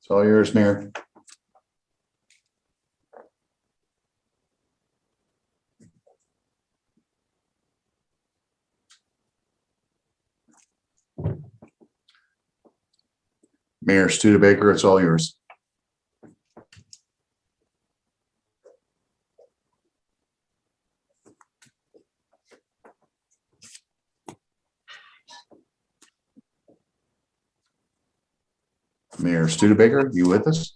It's all yours, Mayor. Mayor Studebaker, it's all yours. Mayor Studebaker, you with us?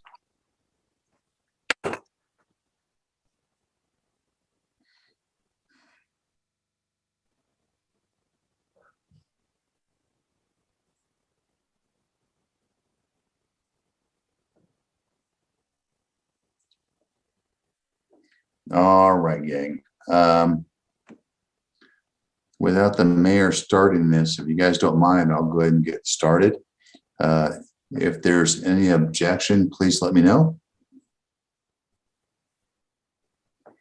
All right, gang. Without the mayor starting this, if you guys don't mind, I'll go ahead and get started. If there's any objection, please let me know.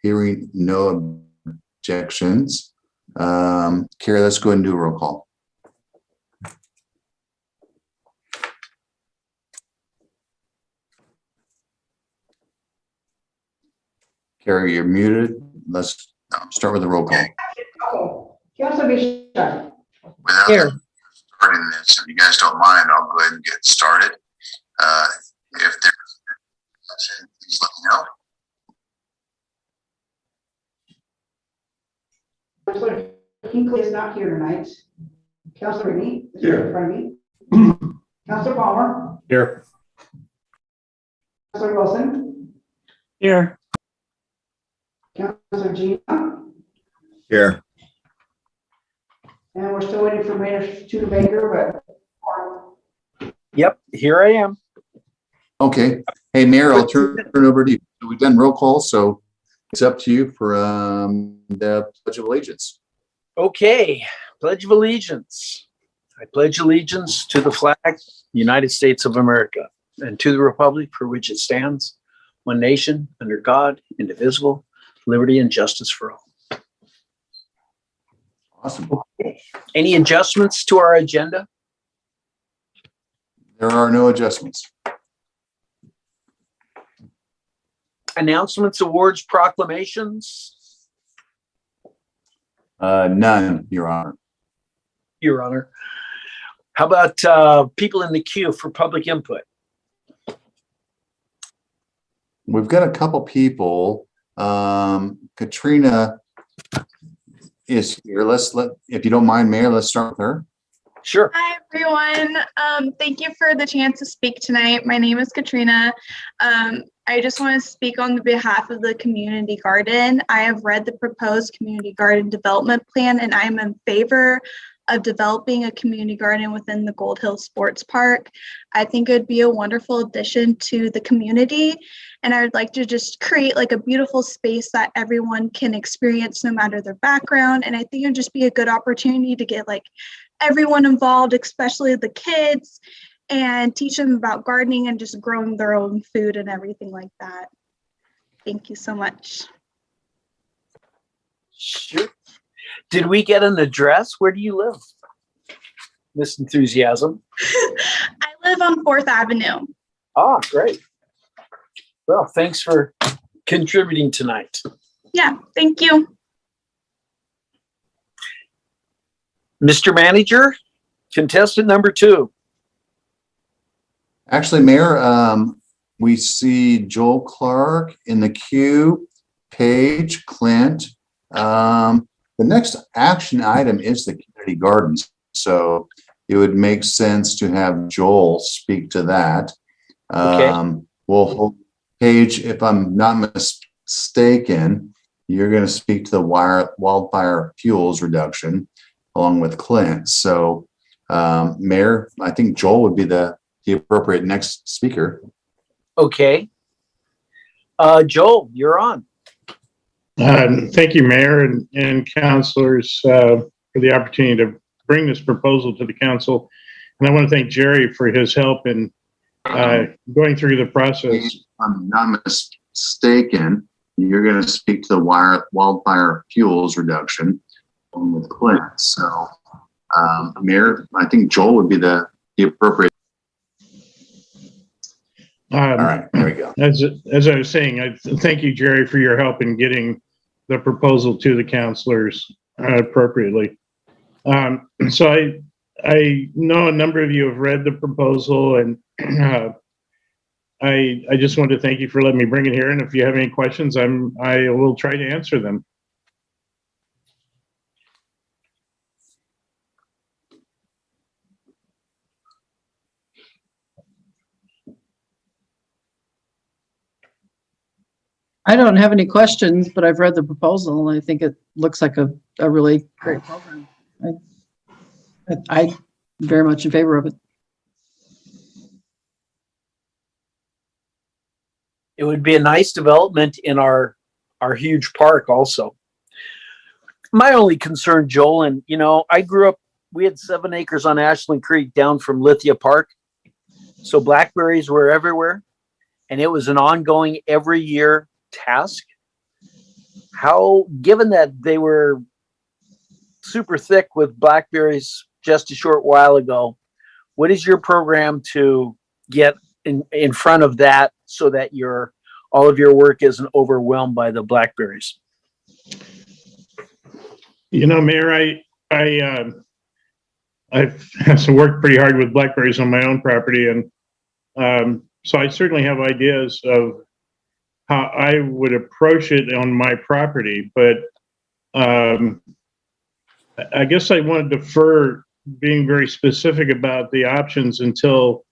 Hearing no objections. Carrie, let's go ahead and do a roll call. Carrie, you're muted. Let's start with the roll call. Councilor Bishop. Without Here. Starting this, if you guys don't mind, I'll go ahead and get started. If there's objection, please let me know. Councilor Hinckley is not here tonight. Councilor Whitney is Here. in front of me. Councilor Palmer. Here. Councilor Wilson. Here. Councilor Gina. Here. And we're still waiting for Mayor Studebaker, but Yep, here I am. Okay. Hey, Mayor, I'll turn it over to you. We've done roll call, so it's up to you for the Pledge of Allegiance. Okay, Pledge of Allegiance. I pledge allegiance to the flag, United States of America, and to the republic for which it stands, one nation, under God, indivisible, liberty and justice for all. Awesome. Okay. Any adjustments to our agenda? There are no adjustments. Announcements, awards, proclamations? None, Your Honor. Your Honor. How about people in the queue for public input? We've got a couple people. Katrina is here. If you don't mind, Mayor, let's start with her. Sure. Hi, everyone. Thank you for the chance to speak tonight. My name is Katrina. I just want to speak on the behalf of the community garden. I have read the proposed community garden development plan, and I'm in favor of developing a community garden within the Gold Hill Sports Park. I think it would be a wonderful addition to the community, and I would like to just create like a beautiful space that everyone can experience no matter their background. And I think it would just be a good opportunity to get like everyone involved, especially the kids, and teach them about gardening and just growing their own food and everything like that. Thank you so much. Sure. Did we get an address? Where do you live? This enthusiasm. I live on 4th Avenue. Ah, great. Well, thanks for contributing tonight. Yeah, thank you. Mr. Manager, contestant number 2. Actually, Mayor, we see Joel Clark in the queue, Paige, Clint. The next action item is the community gardens. So it would make sense to have Joel speak to that. Okay. Well, Paige, if I'm not mistaken, you're going to speak to the wildfire fuels reduction along with Clint. So, Mayor, I think Joel would be the appropriate next speaker. Okay. Joel, you're on. Thank you, Mayor and councilors, for the opportunity to bring this proposal to the council. And I want to thank Jerry for his help in going through the process. If I'm not mistaken, you're going to speak to the wildfire fuels reduction along with Clint. So, Mayor, I think Joel would be the appropriate. All right, there we go. As I was saying, I thank you, Jerry, for your help in getting the proposal to the counselors appropriately. So I know a number of you have read the proposal, and I just wanted to thank you for letting me bring it here. And if you have any questions, I will try to answer them. I don't have any questions, but I've read the proposal and I think it looks like a really great program. I'm very much in favor of it. It would be a nice development in our huge park also. My only concern, Joel, and I grew up, we had 7 acres on Ashland Creek down from Lithia Park. So blackberries were everywhere, and it was an ongoing every year task. How, given that they were super thick with blackberries just a short while ago, what is your program to get in front of that so that all of your work isn't overwhelmed by the blackberries? Mayor, I've had to work pretty hard with blackberries on my own property, and so I certainly have ideas of how I would approach it on my property, but I guess I want to defer being very specific about the options until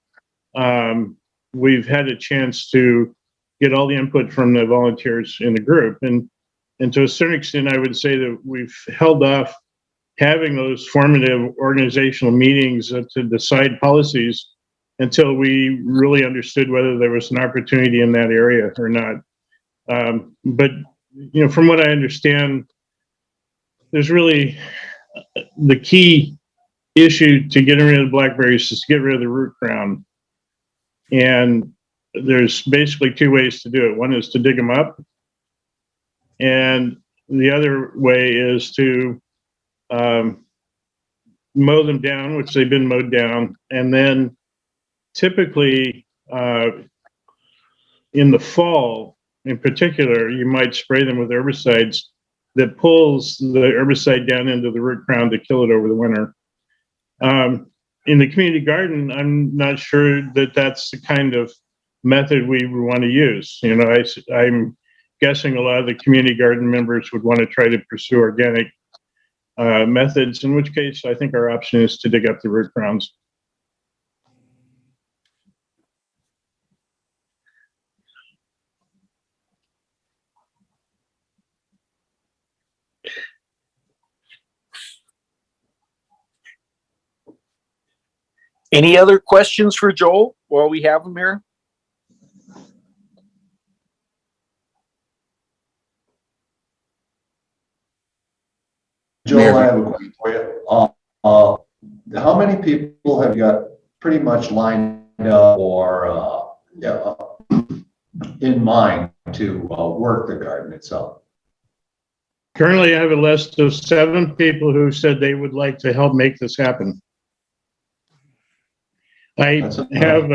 we've had a chance to get all the input from the volunteers in the group. And to a certain extent, I would say that we've held off having those formative organizational meetings to decide policies until we really understood whether there was an opportunity in that area or not. But from what I understand, there's really the key issue to getting rid of blackberries is to get rid of the root crown. And there's basically 2 ways to do it. One is to dig them up, and the other way is to mow them down, which they've been mowed down, and then typically in the fall in particular, you might spray them with herbicides that pulls the herbicide down into the root crown to kill it over the winter. In the community garden, I'm not sure that that's the kind of method we would want to use. I'm guessing a lot of the community garden members would want to try to pursue organic methods, in which case I think our option is to dig up the root crowns. Any other questions for Joel while we have him here? Joel, I have a question for you. How many people have you got pretty much lined up or in mind to work the garden itself? Currently, I have a list of 7 people who said they would like to help make this happen. I have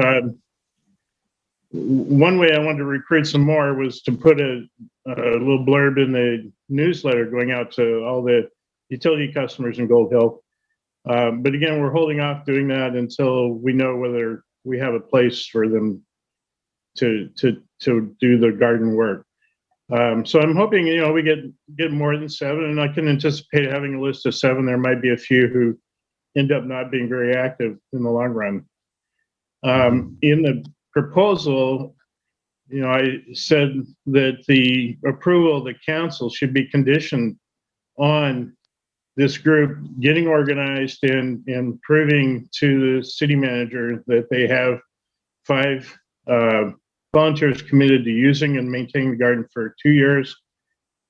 one way I wanted to recruit some more was to put a little blurb in the newsletter going out to all the utility customers in Gold Hill. But again, we're holding off doing that until we know whether we have a place for them to do the garden work. So I'm hoping, we get more than 7, and I can anticipate having a list of 7. There might be a few who end up not being very active in the long run. In the proposal, I said that the approval of the council should be conditioned on this group getting organized and proving to the city manager that they have 5 volunteers committed to using and maintaining the garden for 2 years,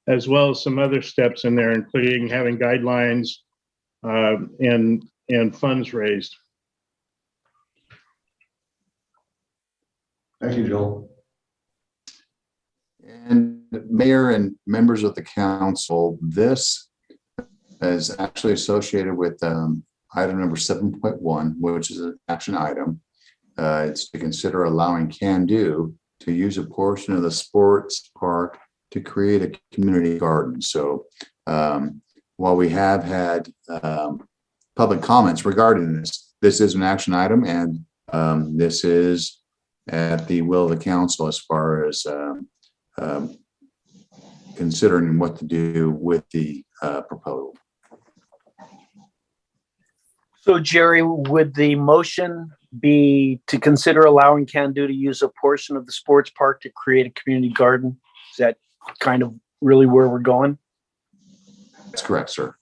as well as some other steps in there, including having guidelines and funds raised. Thank you, Joel. And Mayor and members of the council, this is actually associated with item number 7.1, which is an action item. It's to consider allowing Can Do to use a portion of the sports park to create a community garden. So while we have had public comments regarding this, this is an action item, and this is at the will of the council as far as considering what to do with the proposal. So Jerry, would the motion be to consider allowing Can Do to use a portion of the sports park to create a community garden? Is that kind of really where we're going? That's correct, sir.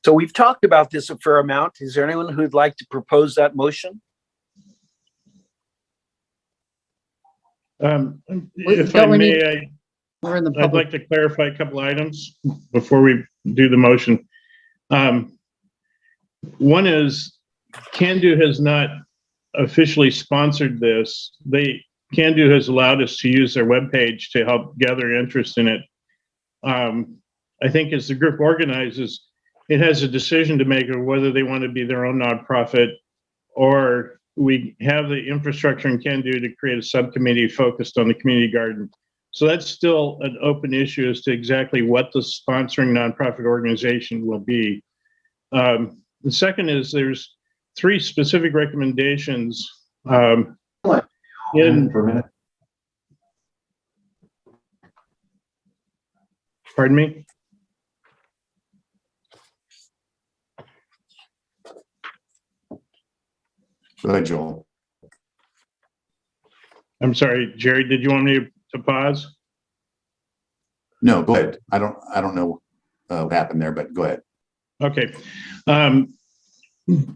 So we've talked about this a fair amount. Is there anyone who'd like to propose that motion? If Don't I we may, We're in the I'd public. like to clarify a couple items before we do the motion. One is Can Do has not officially sponsored this. Can Do has allowed us to use their webpage to help gather interest in it. I think as the group organizes, it has a decision to make of whether they want to be their own nonprofit, or we have the infrastructure and Can Do to create a subcommittee focused on the community garden. So that's still an open issue as to exactly what the sponsoring nonprofit organization will be. The second is there's 3 specific recommendations For a minute. pardon me? Go ahead, Joel. I'm sorry, Jerry, did you want me to pause? No, go ahead. I don't know what happened there, but go ahead. Okay.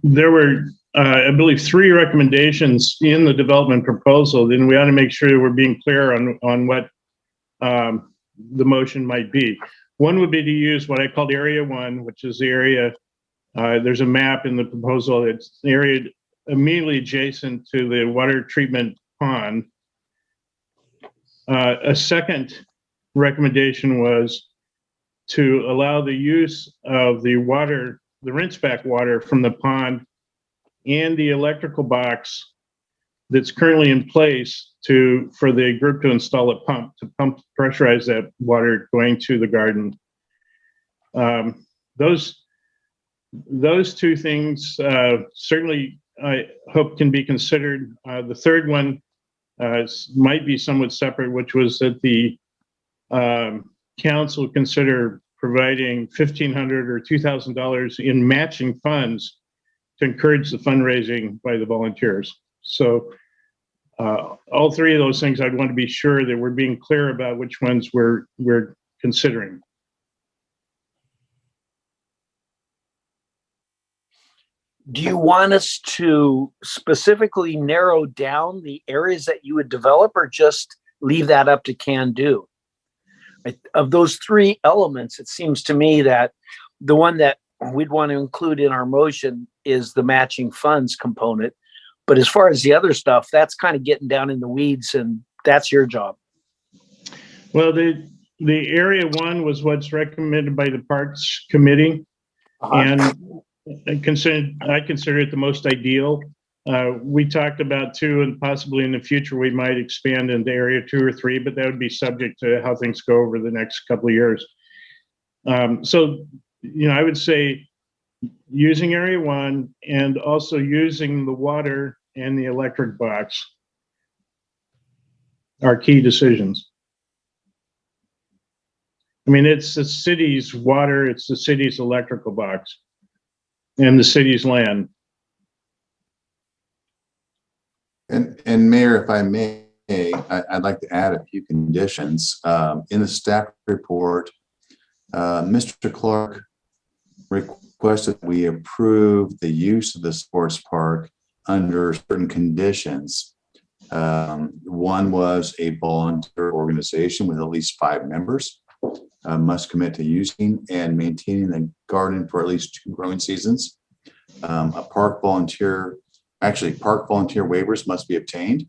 There were, I believe, 3 recommendations in the development proposal. Then we ought to make sure that we're being clear on what the motion might be. One would be to use what I called Area 1, which is the area, there's a map in the proposal. It's the area immediately adjacent to the water treatment pond. A second recommendation was to allow the use of the water, the rinse back water from the pond and the electrical box that's currently in place for the group to install a pump to pressurize that water going to the garden. Those 2 things certainly I hope can be considered. The third one might be somewhat separate, which was that the council consider providing $1,500 or $2,000 in matching funds to encourage the fundraising by the volunteers. So all 3 of those things, I'd want to be sure that we're being clear about which ones we're considering. Do you want us to specifically narrow down the areas that you would develop, or just leave that up to Can Do? Of those 3 elements, it seems to me that the one that we'd want to include in our motion is the matching funds component. But as far as the other stuff, that's kind of getting down in the weeds, and that's your job. Well, the Area 1 was what's recommended by the Parks Committee. And I consider it the most ideal. We talked about 2, and possibly in the future we might expand into Area 2 or 3, but that would be subject to how things go over the next couple of years. So, I would say using Area 1 and also using the water and the electric box are key decisions. I mean, it's the city's water, it's the city's electrical box, and the city's land. And Mayor, if I may, I'd like to add a few conditions. In the staff report, Mr. Clark requested we approve the use of the sports park under certain conditions. One was a volunteer organization with at least 5 members must commit to using and maintaining the garden for at least 2 growing seasons. Park volunteer waivers must be obtained.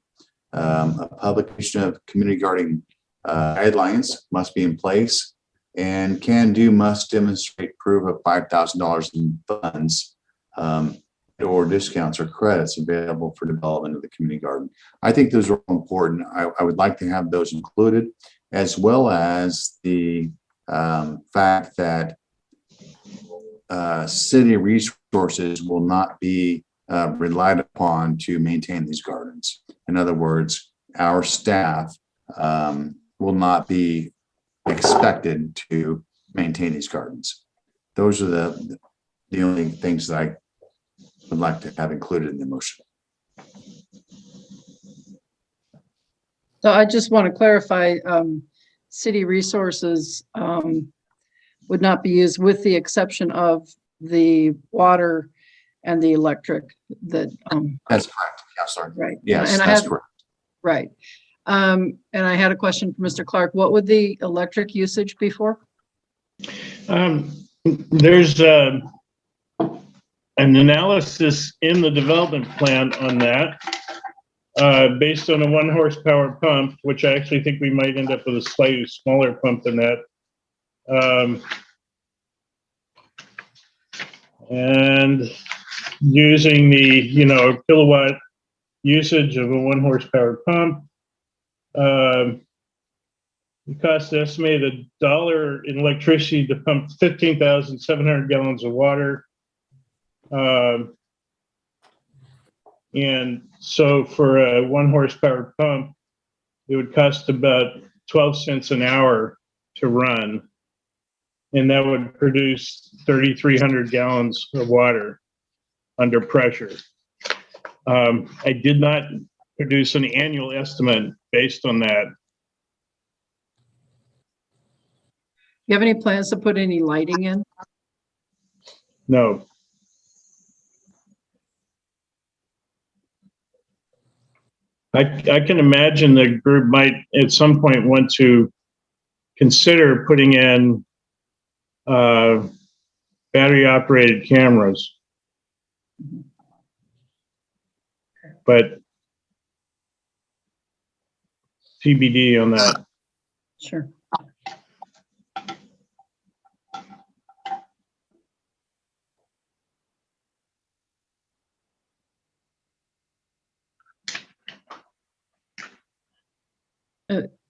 A publication of community gardening guidelines must be in place, and Can Do must demonstrate proof of $5,000 in funds or discounts or credits available for development of the community garden. I think those are important. I would like to have those included, as well as the fact that city resources will not be relied upon to maintain these gardens. In other words, our staff will not be expected to maintain these gardens. Those are the only things that I would like to have included in the motion. So I just want to clarify, city resources would not be used with the exception of the water and the electric that, That's correct. Yeah, sorry. right. Yes, And I that's had, correct. right. And I had a question for Mr. Clark. What would the electric usage be for? There's an analysis in the development plan on that, based on a 1 horsepower pump, which I actually think we might end up with a slightly smaller pump than that. And using the, kilowatt usage of a 1 horsepower pump, it costs estimated $1 in electricity to pump 15,700 gallons of water. And so for a 1 horsepower pump, it would cost about 12 cents an hour to run. And that would produce 3,300 gallons of water under pressure. I did not produce an annual estimate based on that. You have any plans to put any lighting in? No. I can imagine the group might at some point want to consider putting in battery operated cameras. But TBD on that. Sure.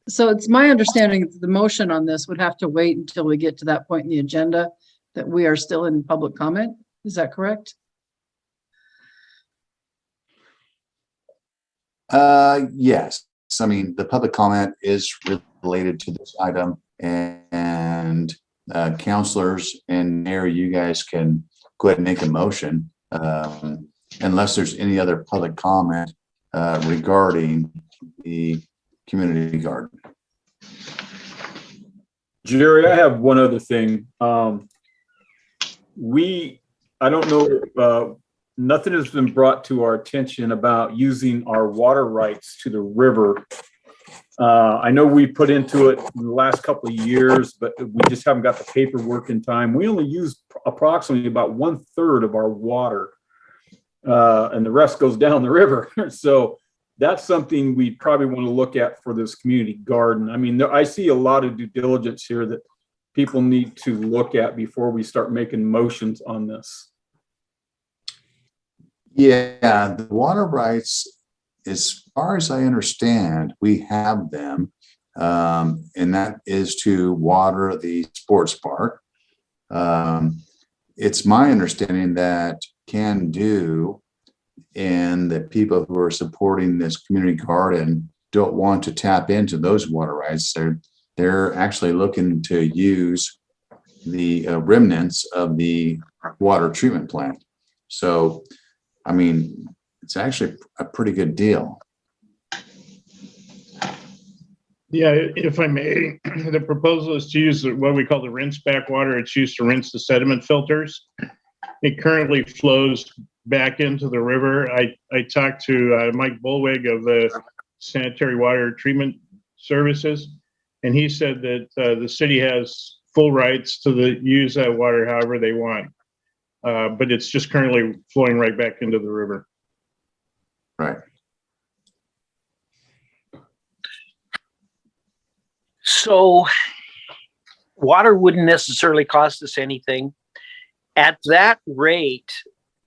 So it's my understanding that the motion on this would have to wait until we get to that point in the agenda, that we are still in public comment. Is that correct? Yes. I mean, the public comment is related to this item, and counselors and mayor, you guys can go ahead and make a motion unless there's any other public comment regarding the community garden. Jerry, I have one other thing. I don't know, nothing has been brought to our attention about using our water rights to the river. I know we put into it in the last couple of years, but we just haven't got the paperwork in time. We only use approximately about 1/3 of our water, and the rest goes down the river. So that's something we probably want to look at for this community garden. I mean, I see a lot of due diligence here that people need to look at before we start making motions on this. Yeah, the water rights, as far as I understand, we have them, and that is to water the sports park. It's my understanding that Can Do and the people who are supporting this community garden don't want to tap into those water rights. They're actually looking to use the remnants of the water treatment plant. So, I mean, it's actually a pretty good deal. Yeah, if I may, the proposal is to use what we call the rinse back water. It's used to rinse the sediment filters. It currently flows back into the river. I talked to Mike Bullwig of the Sanitary Water Treatment Services, and he said that the city has full rights to use that water however they want, but it's just currently flowing right back into the river. Right. So water wouldn't necessarily cost us anything. At that rate,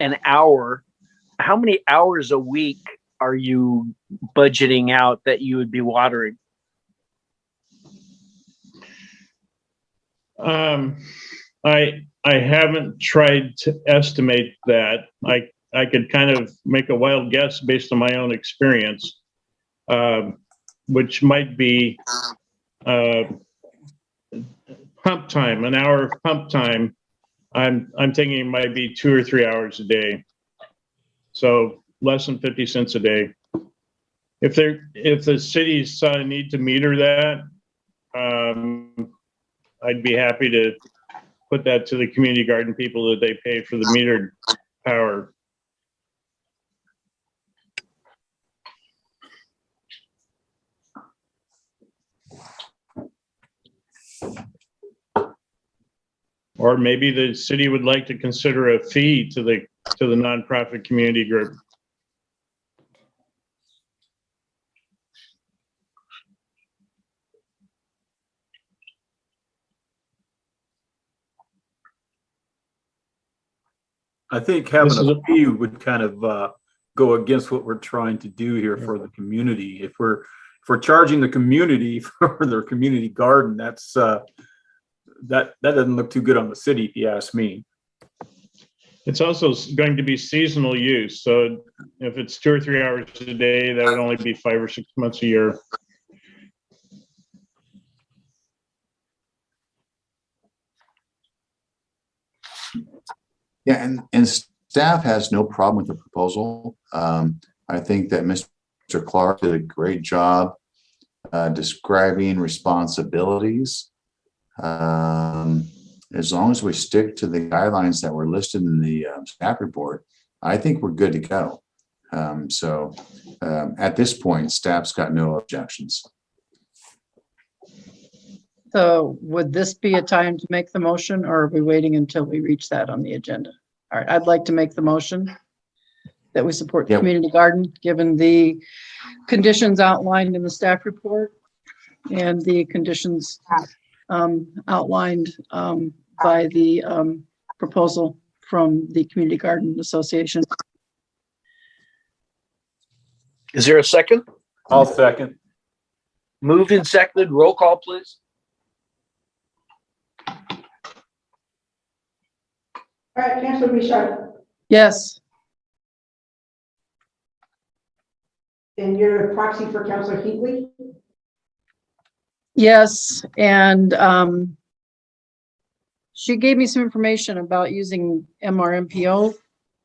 an hour, how many hours a week are you budgeting out that you would be watering? I haven't tried to estimate that. I could kind of make a wild guess based on my own experience, which might be pump time, an hour of pump time. I'm thinking it might be 2 or 3 hours a day. So less than 50 cents a day. If the cities need to meter that, I'd be happy to put that to the community garden people that they pay for the metered power. Or maybe the city would like to consider a fee to the nonprofit community group. I think having This is a a- fee would kind of go against what we're trying to do here for the community. If we're charging the community for their community garden, that's that doesn't look too good on the city, if you ask me. It's also going to be seasonal use. So if it's 2 or 3 hours a day, that would only be 5 or 6 months a year. Yeah, and staff has no problem with the proposal. I think that Mr. Clark did a great job describing responsibilities. As long as we stick to the guidelines that were listed in the staff report, I think we're good to go. At this point, staff's got no objections. So would this be a time to make the motion, or are we waiting until we reach that on the agenda? All right, I'd like to make the motion that we support the Yep. community garden, given the conditions outlined in the staff report and the conditions outlined by the proposal from the Community Garden Association. Is there a second? I'll second. Moved and seconded. Roll call, please. All right, Councilor Bouchard, Yes, and you're a proxy for Councilor Hinckley? yes, and she gave me some information about using Mrnpo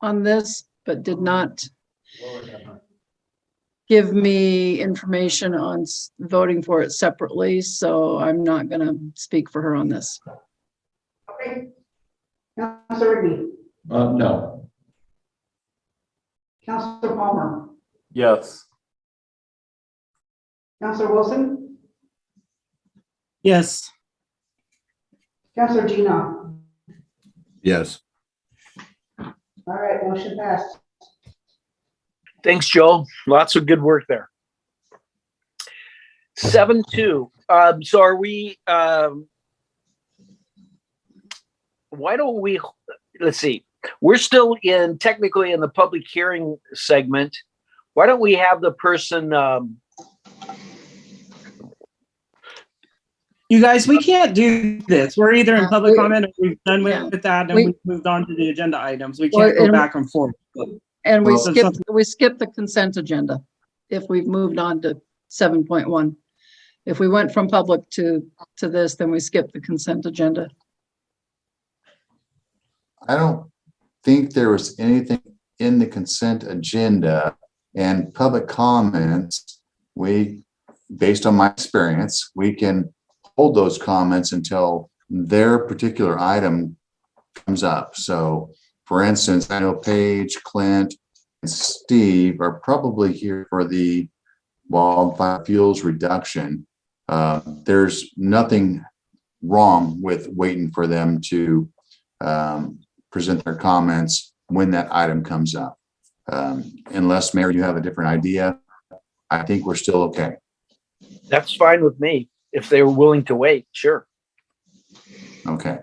on this, but did not give me information on voting for it separately, so I'm not gonna speak for her on this. Okay. Councilor Rigby, No. Councilor Palmer, Yes. Councilor Wilson, Yes. Councilor Gina. Yes. All right, motion passed. Thanks, Joe. Lots of good work there. 7-2. So are we, why don't we, let's see, we're still technically in the public hearing segment. Why don't we have the person, You guys, we can't do this. We're either in public comment or we've done Yeah. with that and We- we've moved on to the agenda items. We Well, can't go and- back and forth. And we Well- skipped the consent agenda if we've moved on to 7.1. If we went from public to this, then we skipped the consent agenda. I don't think there was anything in the consent agenda and public comments. Based on my experience, we can hold those comments until their particular item comes up. So for instance, I know Paige, Clint, and Steve are probably here for the wildfire fuels reduction. There's nothing wrong with waiting for them to present their comments when that item comes up. Unless, Mayor, you have a different idea, I think we're still okay. that's fine with me. If they were willing to wait, sure. Okay.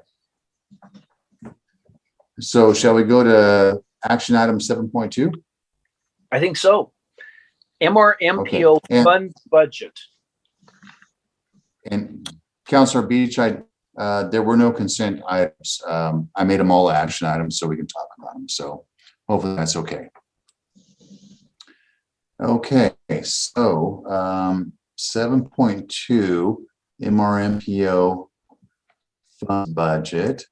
So shall we go to action item 7.2? I think so. MRMPO Okay. And- fund budget. And Counselor Beach, there were no consent items. I made them all action items so we can talk about them. So hopefully that's okay. Okay, so 7.2 MRMPO fund budget.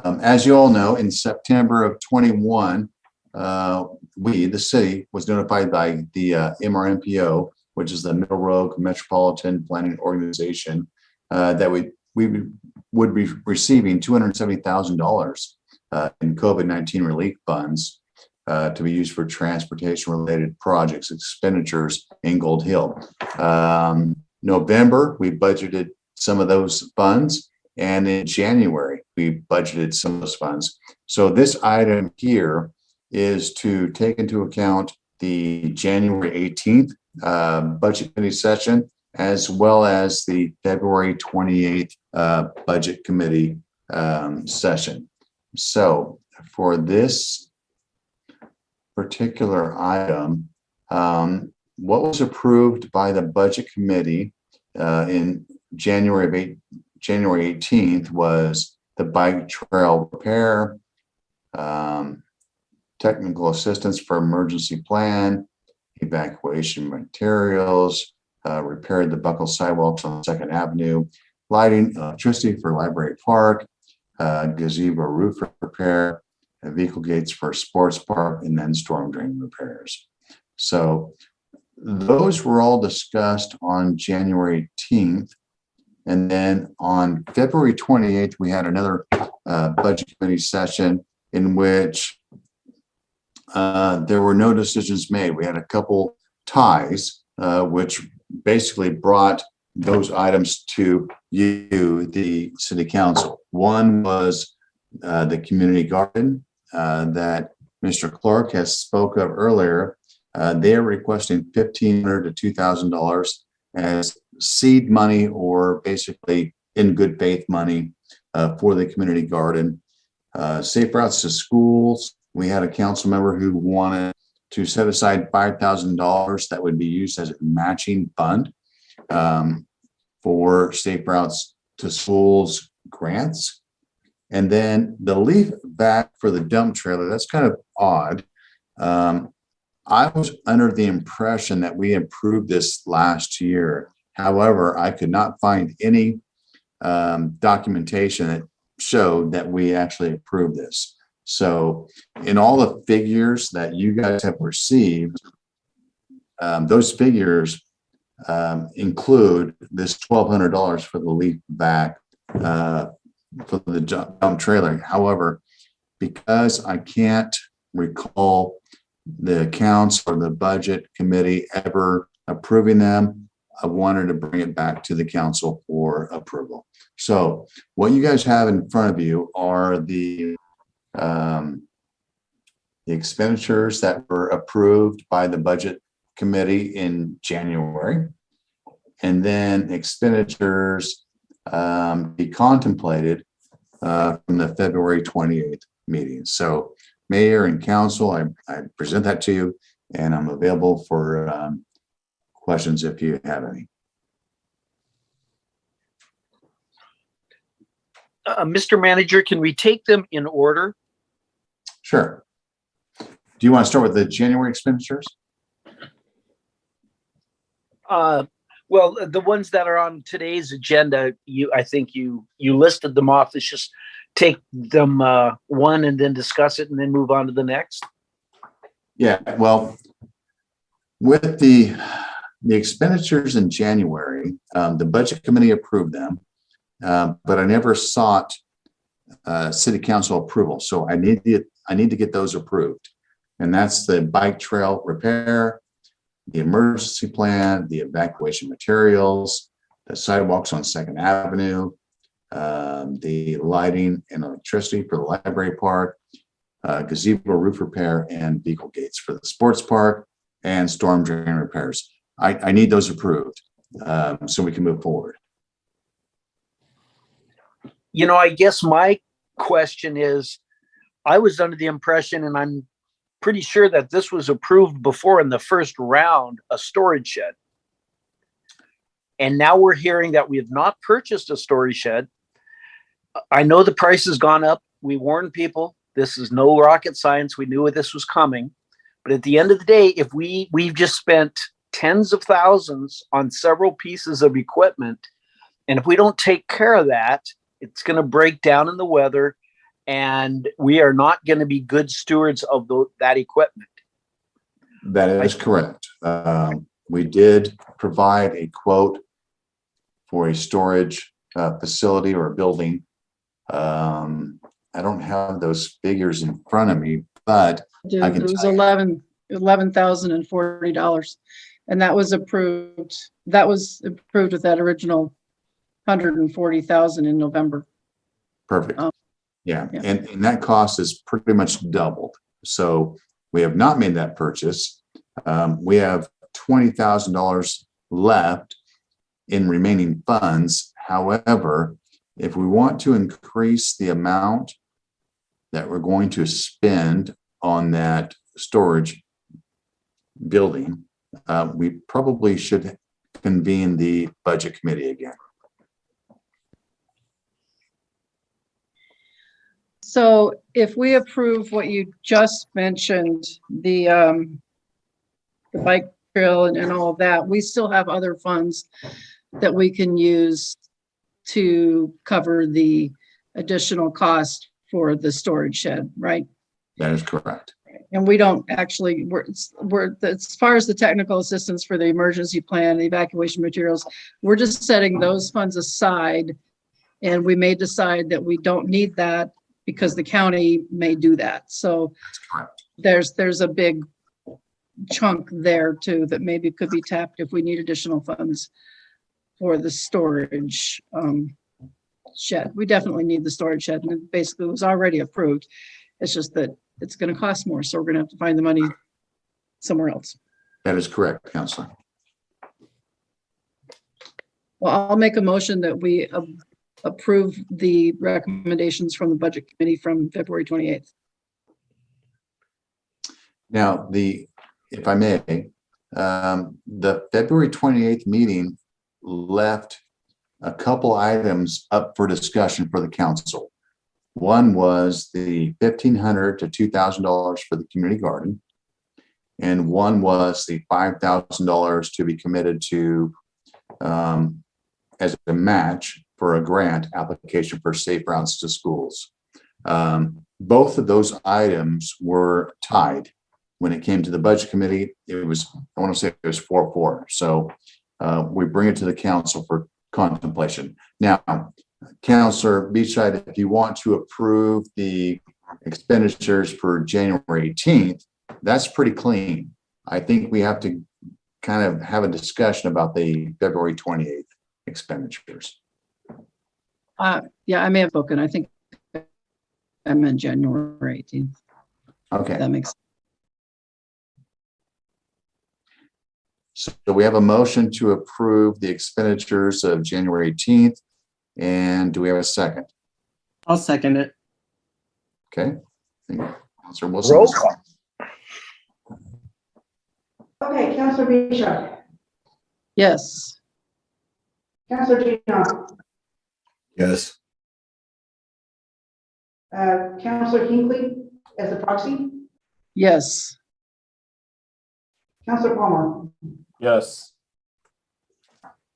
As you all know, in September of 21, the city was notified by the MRMPO, which is the Middle Road Metropolitan Planning Organization, that we would be receiving $270,000 in COVID-19 relief funds to be used for transportation-related projects, expenditures in Gold Hill. November, we budgeted some of those funds, and in January, we budgeted some of those funds. So this item here is to take into account the January 18th budget committee session, as well as the February 28th budget committee session. So for this particular item, what was approved by the budget committee in January 18th was the bike trail repair, technical assistance for emergency plan, evacuation materials, repaired the buckle sidewalks on 2nd Avenue, lighting, electricity for Library Park, gazebo roof repair, vehicle gates for Sports Park, and then storm drain repairs. So those were all discussed on January 18th. And then on February 28th, we had another budget committee session in which there were no decisions made. We had a couple ties, which basically brought those items to you, the city council. One was the community garden that Mr. Clark has spoke of earlier. They are requesting $1,500 to $2,000 as seed money, or basically in good faith money for the community garden. Safe routes to schools. We had a council member who wanted to set aside $5,000 that would be used as a matching fund for safe routes to schools grants. And then the leaf back for the dump trailer, that's kind of odd. I was under the impression that we approved this last year. However, I could not find any documentation that showed that we actually approved this. So in all the figures that you guys have received, those figures include this $1,200 for the leaf back for the dump trailer. However, because I can't recall the accounts or the budget committee ever approving them, I wanted to bring it back to the council for approval. So what you guys have in front of you are the expenditures that were approved by the budget committee in January, and then expenditures be contemplated from the February 28th meeting. So Mayor and Council, I present that to you, and I'm available for questions if you have any. Mr. Manager, can we take them in order? Sure. Do you want to start with the January expenditures? Well, the ones that are on today's agenda, I think you listed them off. Let's just take them one and then discuss it and then move on to the next. Yeah, well, with the expenditures in January, the budget committee approved them, but I never sought city council approval. So I need to get those approved. And that's the bike trail repair, the emergency plan, the evacuation materials, the sidewalks on 2nd Avenue, the lighting and electricity for the library park, gazebo roof repair, and vehicle gates for the sports park, and storm drain repairs. I need those approved so we can move forward. I guess my question is, I was under the impression, and I'm pretty sure that this was approved before in the first round, a storage shed. And now we're hearing that we have not purchased a storage shed. I know the price has gone up. We warned people. This is no rocket science. We knew this was coming. But at the end of the day, if we've just spent tens of thousands on several pieces of equipment, and if we don't take care of that, it's going to break down in the weather, and we are not going to be good stewards of that equipment. That is correct. We did provide a quote for a storage facility or a building. I don't have those figures in front of me, but I can It was tell you. $11,040. And that was approved. That was approved with that original 140,000 in November. Perfect. Um, Yeah, yeah. and that cost is pretty much doubled. So we have not made that purchase. We have $20,000 left in remaining funds. However, if we want to increase the amount that we're going to spend on that storage building, we probably should convene the budget committee again. So if we approve what you just mentioned, the bike trail and all of that, we still have other funds that we can use to cover the additional cost for the storage shed, right? That is correct. And we don't actually, we're as far as the technical assistance for the emergency plan, the evacuation materials, we're just setting those funds aside. And we may decide that we don't need that because the county may do that. So Correct. there's a big chunk there too that maybe could be tapped if we need additional funds for the storage shed. We definitely need the storage shed, and it basically was already approved. It's just that it's going to cost more, so we're going to have to find the money somewhere else. That is correct, Counselor. Well, I'll make a motion that we approve the recommendations from the budget committee from February 28th. Now, if I may, the February 28th meeting left a couple items up for discussion for the council. One was the $1,500 to $2,000 for the community garden. And one was the $5,000 to be committed to as a match for a grant application for safe routes to schools. Both of those items were tied. When it came to the budget committee, it was, I want to say it was 4-4. So we bring it to the council for contemplation. Now, Councilor Beachside, if you want to approve the expenditures for January 18th, that's pretty clean. I think we have to kind of have a discussion about the February 28th expenditures. Yeah, I may have spoken. I think I meant January 18th. Okay. That makes sense. So we have a motion to approve the expenditures of January 18th. And do we have a second? I'll second it. Okay. Councilor Wilson. Roll call. Okay, Counselor Bishop, Yes. Counselor Gino, Yes. Counselor Hinckley as the proxy, Yes. Counselor Palmer, Yes.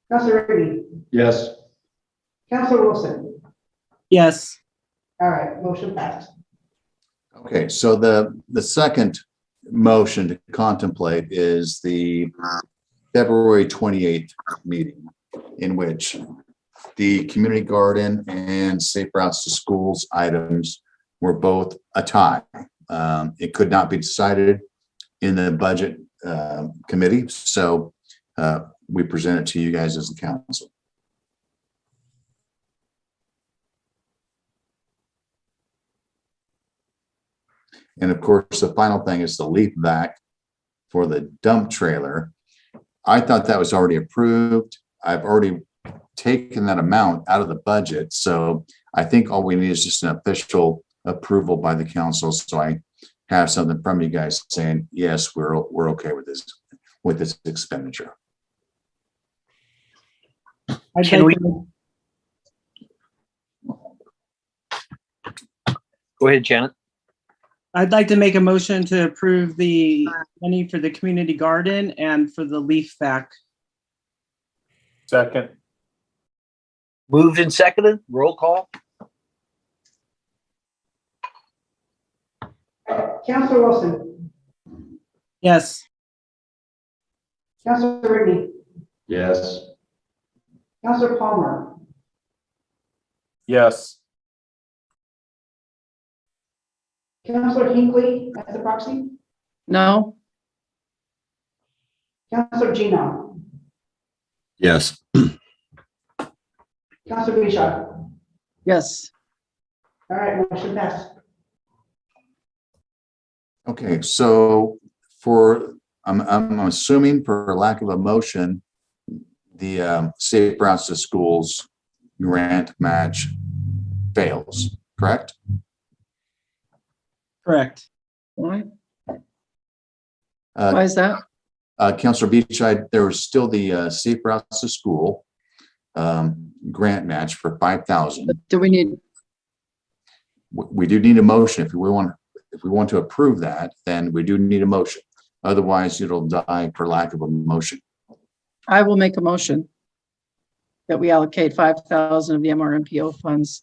Counselor Rigby, Yes. Counselor Wilson. Yes. All right, motion passed. Okay, so the second motion to contemplate is the February 28th meeting, in which the community garden and safe routes to schools items were both a tie. It could not be decided in the budget committee, so we present it to you guys as the council. And of course, the final thing is the leaf back for the dump trailer. I thought that was already approved. I've already taken that amount out of the budget. So I think all we need is just an official approval by the council. So I have something from you guys saying, yes, we're okay with this expenditure. I'd Can like we- to- Go ahead, Janet. I'd like to make a motion to approve the money for the community garden and for the leaf vac. Second. Moved and seconded. Roll call. Counselor Wilson, Yes. Counselor Whitney, Yes. Counselor Palmer, Yes. Counselor Hinckley as the proxy, No, Counselor Gino, Yes. Counselor Bishop. yes, All right, motion passed. Okay, so I'm assuming for lack of a motion, the Safe Routes to Schools grant match fails, correct? Correct. why? Why is that? Counselor Beach, there was still the Safe Routes to School grant match for 5,000. Do we need, We do need a motion. If we want to approve that, then we do need a motion. Otherwise, it'll die for lack of a motion. I will make a motion that we allocate 5,000 of the MRMPO funds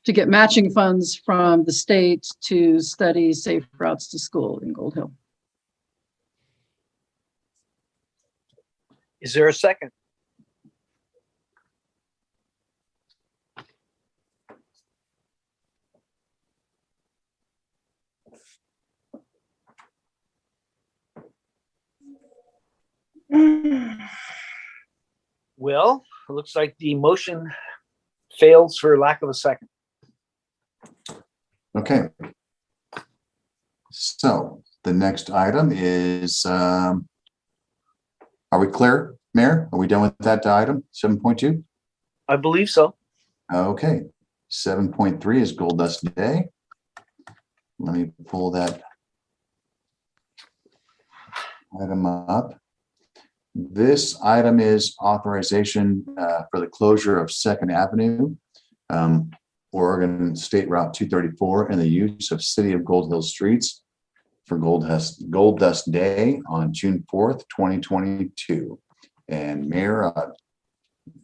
to get matching funds from the state to study safe routes to school in Gold Hill. Is there a second? Well, it looks like the motion fails for lack of a second. Okay. So the next item is, are we clear, Mayor? Are we done with that item, 7.2? I believe so. Okay, 7.3 is Gold Dust Day. Let me pull that item up. This item is authorization for the closure of 2nd Avenue, Oregon State Route 234, and the use of City of Gold Hill streets for Gold Dust Day on June 4th, 2022. And Mayor,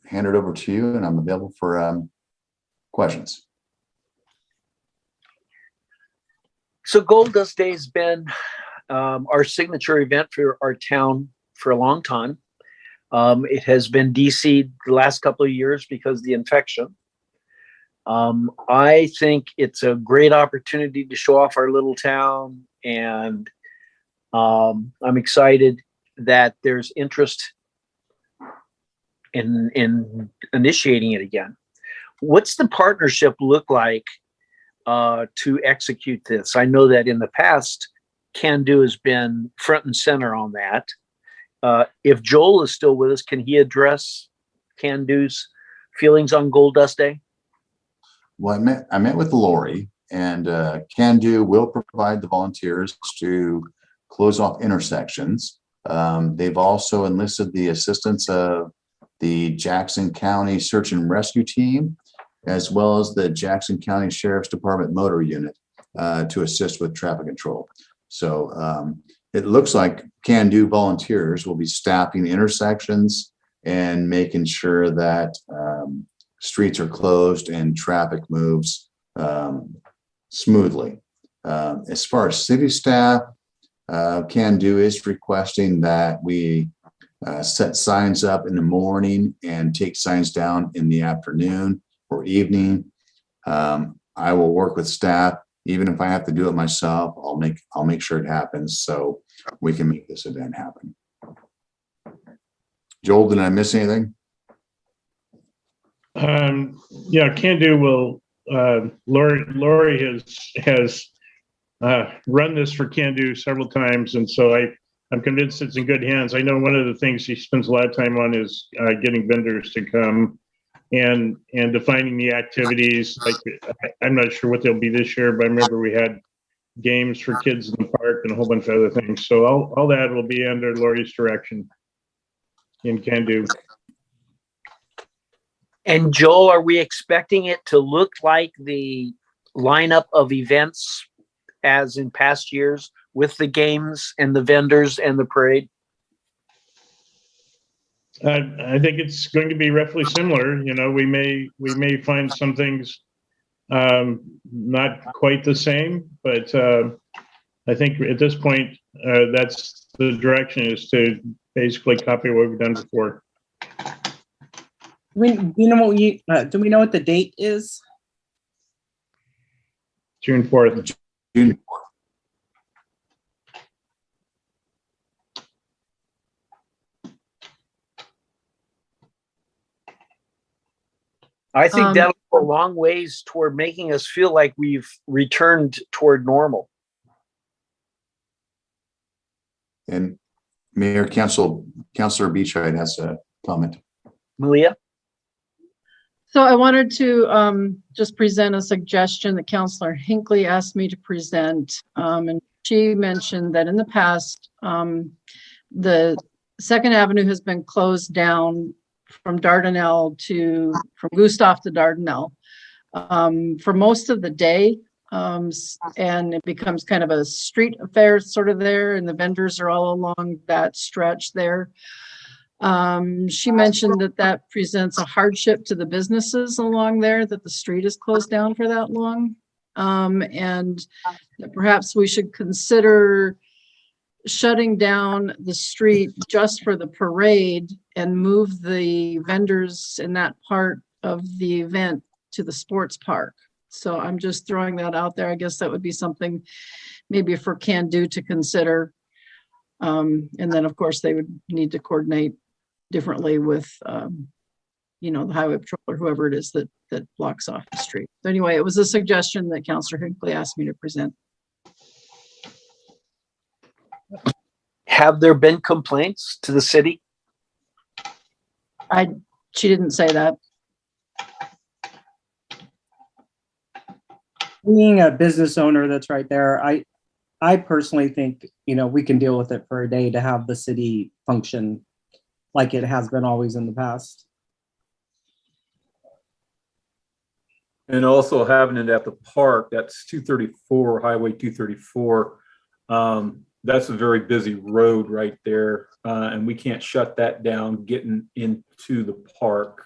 hand it over to you, and I'm available for questions. So Gold Dust Day has been our signature event for our town for a long time. It has been DC'd the last couple of years because of the infection. I think it's a great opportunity to show off our little town, and I'm excited that there's interest in initiating it again. What's the partnership look like to execute this? I know that in the past, Can Do has been front and center on that. If Joel is still with us, can he address Can Do's feelings on Gold Dust Day? Well, I met with Lori, and Can Do will provide the volunteers to close off intersections. They've also enlisted the assistance of the Jackson County Search and Rescue Team, as well as the Jackson County Sheriff's Department Motor Unit to assist with traffic control. So it looks like Can Do volunteers will be staffing intersections and making sure that streets are closed and traffic moves smoothly. As far as city staff, Can Do is requesting that we set signs up in the morning and take signs down in the afternoon or evening. I will work with staff. Even if I have to do it myself, I'll make sure it happens so we can make this event happen. Joel, did I miss anything? Yeah, Can Do will, Lori has run this for Can Do several times, and so I'm convinced it's in good hands. I know one of the things she spends a lot of time on is getting vendors to come and defining the activities. Like, I'm not sure what they'll be this year, but I remember we had games for kids in the park and a whole bunch of other things. So all that will be under Lori's direction in Can Do. And Joel, are we expecting it to look like the lineup of events as in past years with the games and the vendors and the parade? I think it's going to be roughly similar. You know, we may find some things not quite the same, but I think at this point, that's the direction, is to basically copy what we've done before. Do we know what the date is? June 4th. June 4th. I think Um, that'll go a long ways toward making us feel like we've returned toward normal. And Councilor Beachhead has a comment. Malia? So I wanted to just present a suggestion that Councillor Hinckley asked me to present. And she mentioned that in the past, the Second Avenue has been closed down from Gustav to Dardanelle for most of the day. And it becomes kind of a street affair sort of there, and the vendors are all along that stretch there. She mentioned that presents a hardship to the businesses along there, that the street is closed down for that long. And that perhaps we should consider shutting down the street just for the parade and move the vendors in that part of the event to the sports park. So I'm just throwing that out there. I guess that would be something maybe for Can Do to consider. And then of course they would need to coordinate differently with, you know, the highway patrol or whoever it is that blocks off the street. So anyway, it was a suggestion that Councillor Hinckley asked me to present. Have there been complaints to the city? She didn't say that. Being a business owner that's right there, I personally think, you know, we can deal with it for a day to have the city function like it has been always in the past. And also having it at the park, that's 234, Highway 234. That's a very busy road right there. And we can't shut that down getting into the park.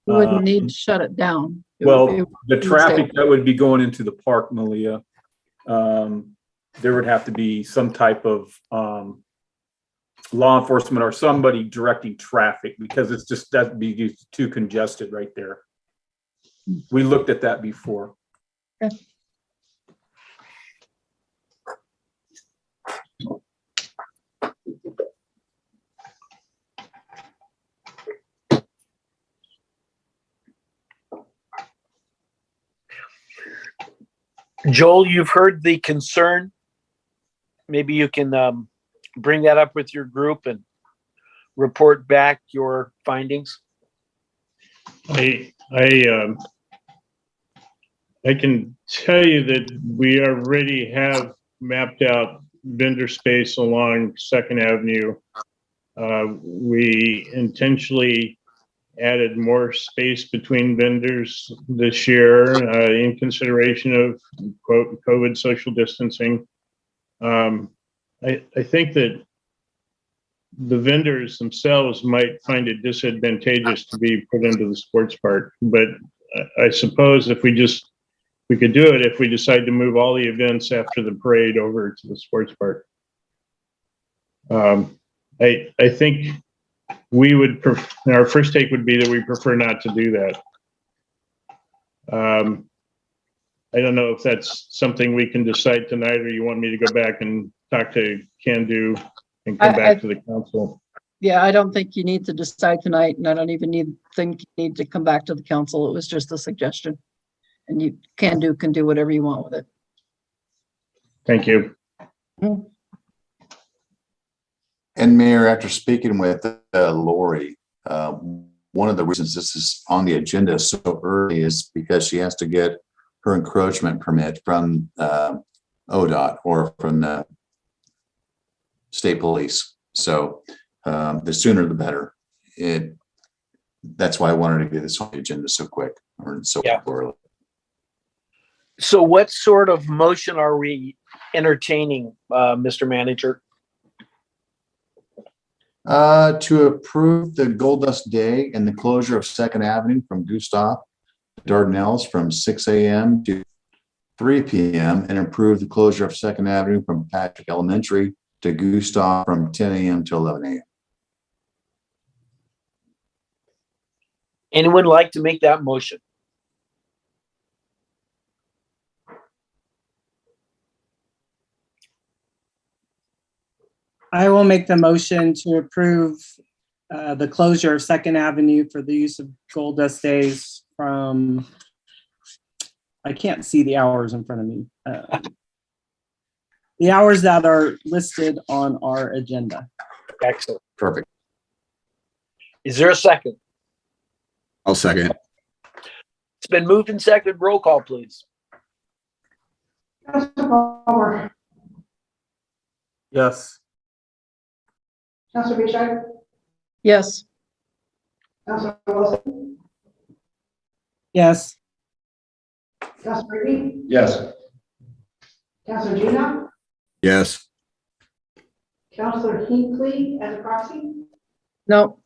We wouldn't need to shut it down. Well, the traffic that would be going into the park, Malia, there would have to be some type of law enforcement or somebody directing traffic, because it's just, that'd be too congested right there. We looked at that before. Okay. Joel, you've heard the concern. Maybe you can bring that up with your group and report back your findings. I can tell you that we already have mapped out vendor space along Second Avenue. We intentionally added more space between vendors this year in consideration of quote COVID social distancing. I think that the vendors themselves might find it disadvantageous to be put into the sports park, but I suppose if we could do it if we decide to move all the events after the parade over to the sports park. I think we would, our first take would be that we prefer not to do that. I don't know if that's something we can decide tonight, or you want me to go back and talk to Can Do and come back to the council. Yeah, I don't think you need to decide tonight, and I don't even think you need to come back to the council. It was just a suggestion. And you can do whatever you want with it. Thank you. And Mayor, after speaking with Lori, one of the reasons this is on the agenda so early is because she has to get her encroachment permit from the ODOT or from the state police. So the sooner the better. That's why I wanted to get this on the agenda so quick or so Yeah. early. So what sort of motion are we entertaining, Mr. Manager? To approve the Gold Dust Day and the closure of Second Avenue from Gustav to Dardanelles from 6 a.m. to 3 p.m. and approve the closure of Second Avenue from Patrick Elementary to Gustav from 10 a.m. to 11 a.m. Anyone like to make that motion? I will make the motion to approve the closure of Second Avenue for the use of Gold Dust Days from, I can't see the hours in front of me. The hours that are listed on our agenda. Excellent. Perfect. Is there a second? I'll second. It's been moved and seconded. Roll call, please. Counselor Palmer, Yes. Counselor Bishop, Yes. Counselor Wilson, Yes. Counselor Reed, Yes. Counselor Gina, Yes. Counselor Hinckley as a proxy. No.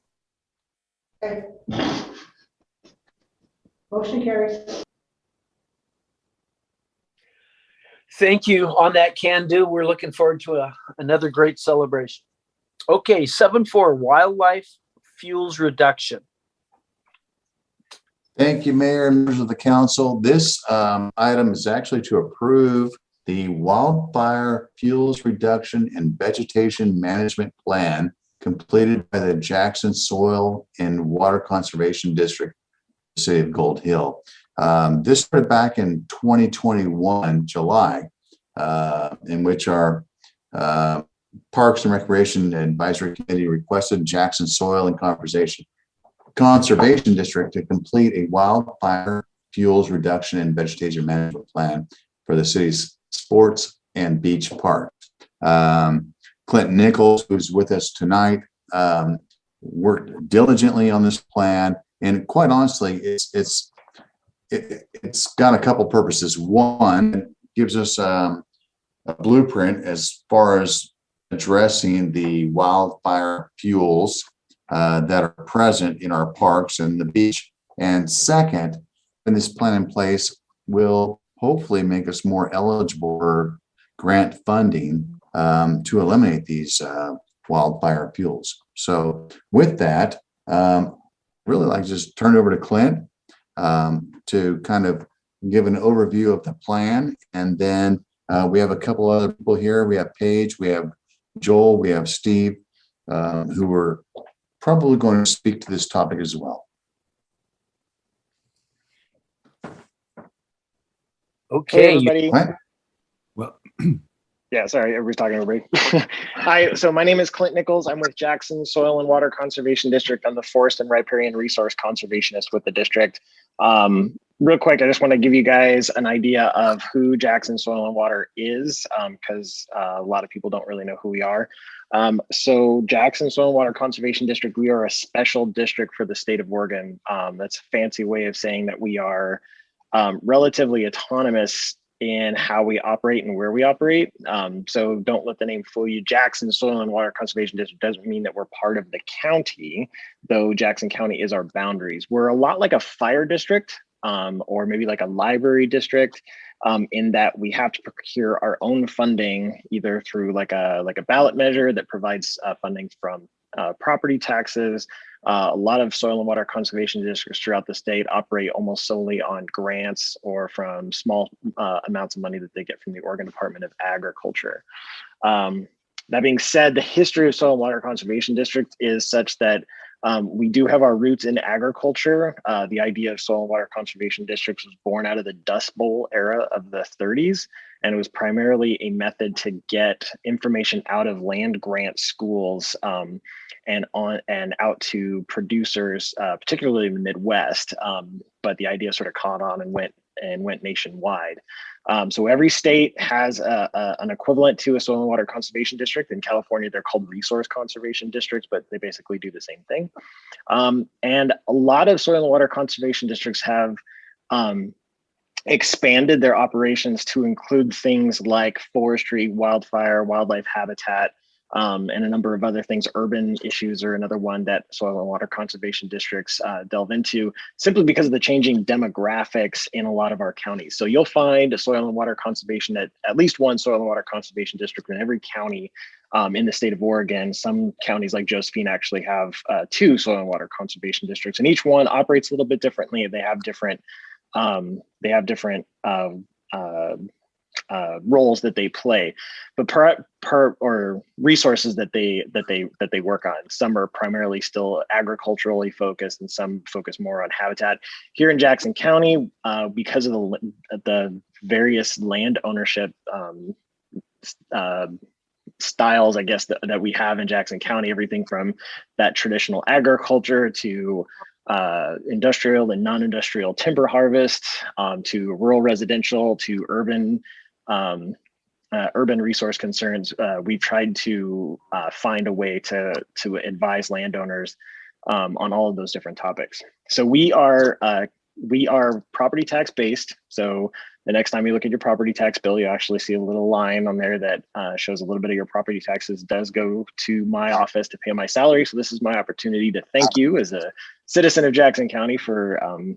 Okay. Motion carries. Thank you on that can do. We're looking forward to another great celebration. Okay, 7.4 wildlife fuels reduction. Thank you, Mayor and members of the council. This item is actually to approve the wildfire fuels reduction and vegetation management plan completed by the Jackson Soil and Water Conservation District, City of Gold Hill. This started back in 2021, July, in which our Parks and Recreation Advisory Committee requested Jackson Soil and Conservation District to complete a wildfire fuels reduction and vegetation management plan for the city's sports and beach parks. Clinton Nichols, who's with us tonight, worked diligently on this plan, and quite honestly, it's got a couple purposes. One, it gives us a blueprint as far as addressing the wildfire fuels that are present in our parks and the beach. And second, when this plan in place will hopefully make us more eligible for grant funding to eliminate these wildfire fuels. So with that, really like to just turn it over to Clint to kind of give an overview of the plan. And then we have a couple other people here. We have Paige, we have Joel, we have Steve, who are probably going to speak to this topic as well. Okay, Hey, everybody. Clint? Yeah, sorry, everybody's talking over me. Hi, so my name is Clint Nichols. I'm with Jackson Soil and Water Conservation District. I'm the Forest and Riparian Resource Conservationist with the district. Real quick, I just want to give you guys an idea of who Jackson Soil and Water is, because a lot of people don't really know who we are. So Jackson Soil and Water Conservation District, we are a special district for the state of Oregon. That's a fancy way of saying that we are relatively autonomous in how we operate and where we operate. So don't let the name fool you. Jackson Soil and Water Conservation District doesn't mean that we're part of the county, though Jackson County is our boundaries. We're a lot like a fire district, or maybe like a library district, in that we have to procure our own funding, either through like a ballot measure that provides funding from property taxes. A lot of soil and water conservation districts throughout the state operate almost solely on grants or from small amounts of money that they get from the Oregon Department of Agriculture. That being said, the history of soil and water conservation district is such that we do have our roots in agriculture. The idea of soil and water conservation districts was born out of the Dust Bowl era of the 30s, and it was primarily a method to get information out of land grant schools and out to producers, particularly in the Midwest. But the idea sort of caught on and went and went nationwide. So every state has an equivalent to a soil and water conservation district. In California, they're called resource conservation districts, but they basically do the same thing. And a lot of soil and water conservation districts have expanded their operations to include things like forestry, wildfire, wildlife habitat, and a number of other things. Urban issues are another one that soil and water conservation districts delve into, simply because of the changing demographics in a lot of our counties. So you'll find a soil and water conservation at least one soil and water conservation district in every county in the state of Oregon. Some counties like Josephine actually have 2 soil and water conservation districts, and each one operates a little bit differently. They have different roles that they play, but or resources that they work on. Some are primarily still agriculturally focused, and some focus more on habitat. Here in Jackson County, because of the various land ownership styles, I guess, that we have in Jackson County, everything from that traditional agriculture to industrial and non-industrial timber harvest, to rural residential, to urban resource concerns. We've tried to find a way to advise landowners on all of those different topics. So we are property tax based. So the next time you look at your property tax bill, you actually see a little line on there that shows a little bit of your property taxes does go to my office to pay my salary. So this is my opportunity to thank you as a citizen of Jackson County for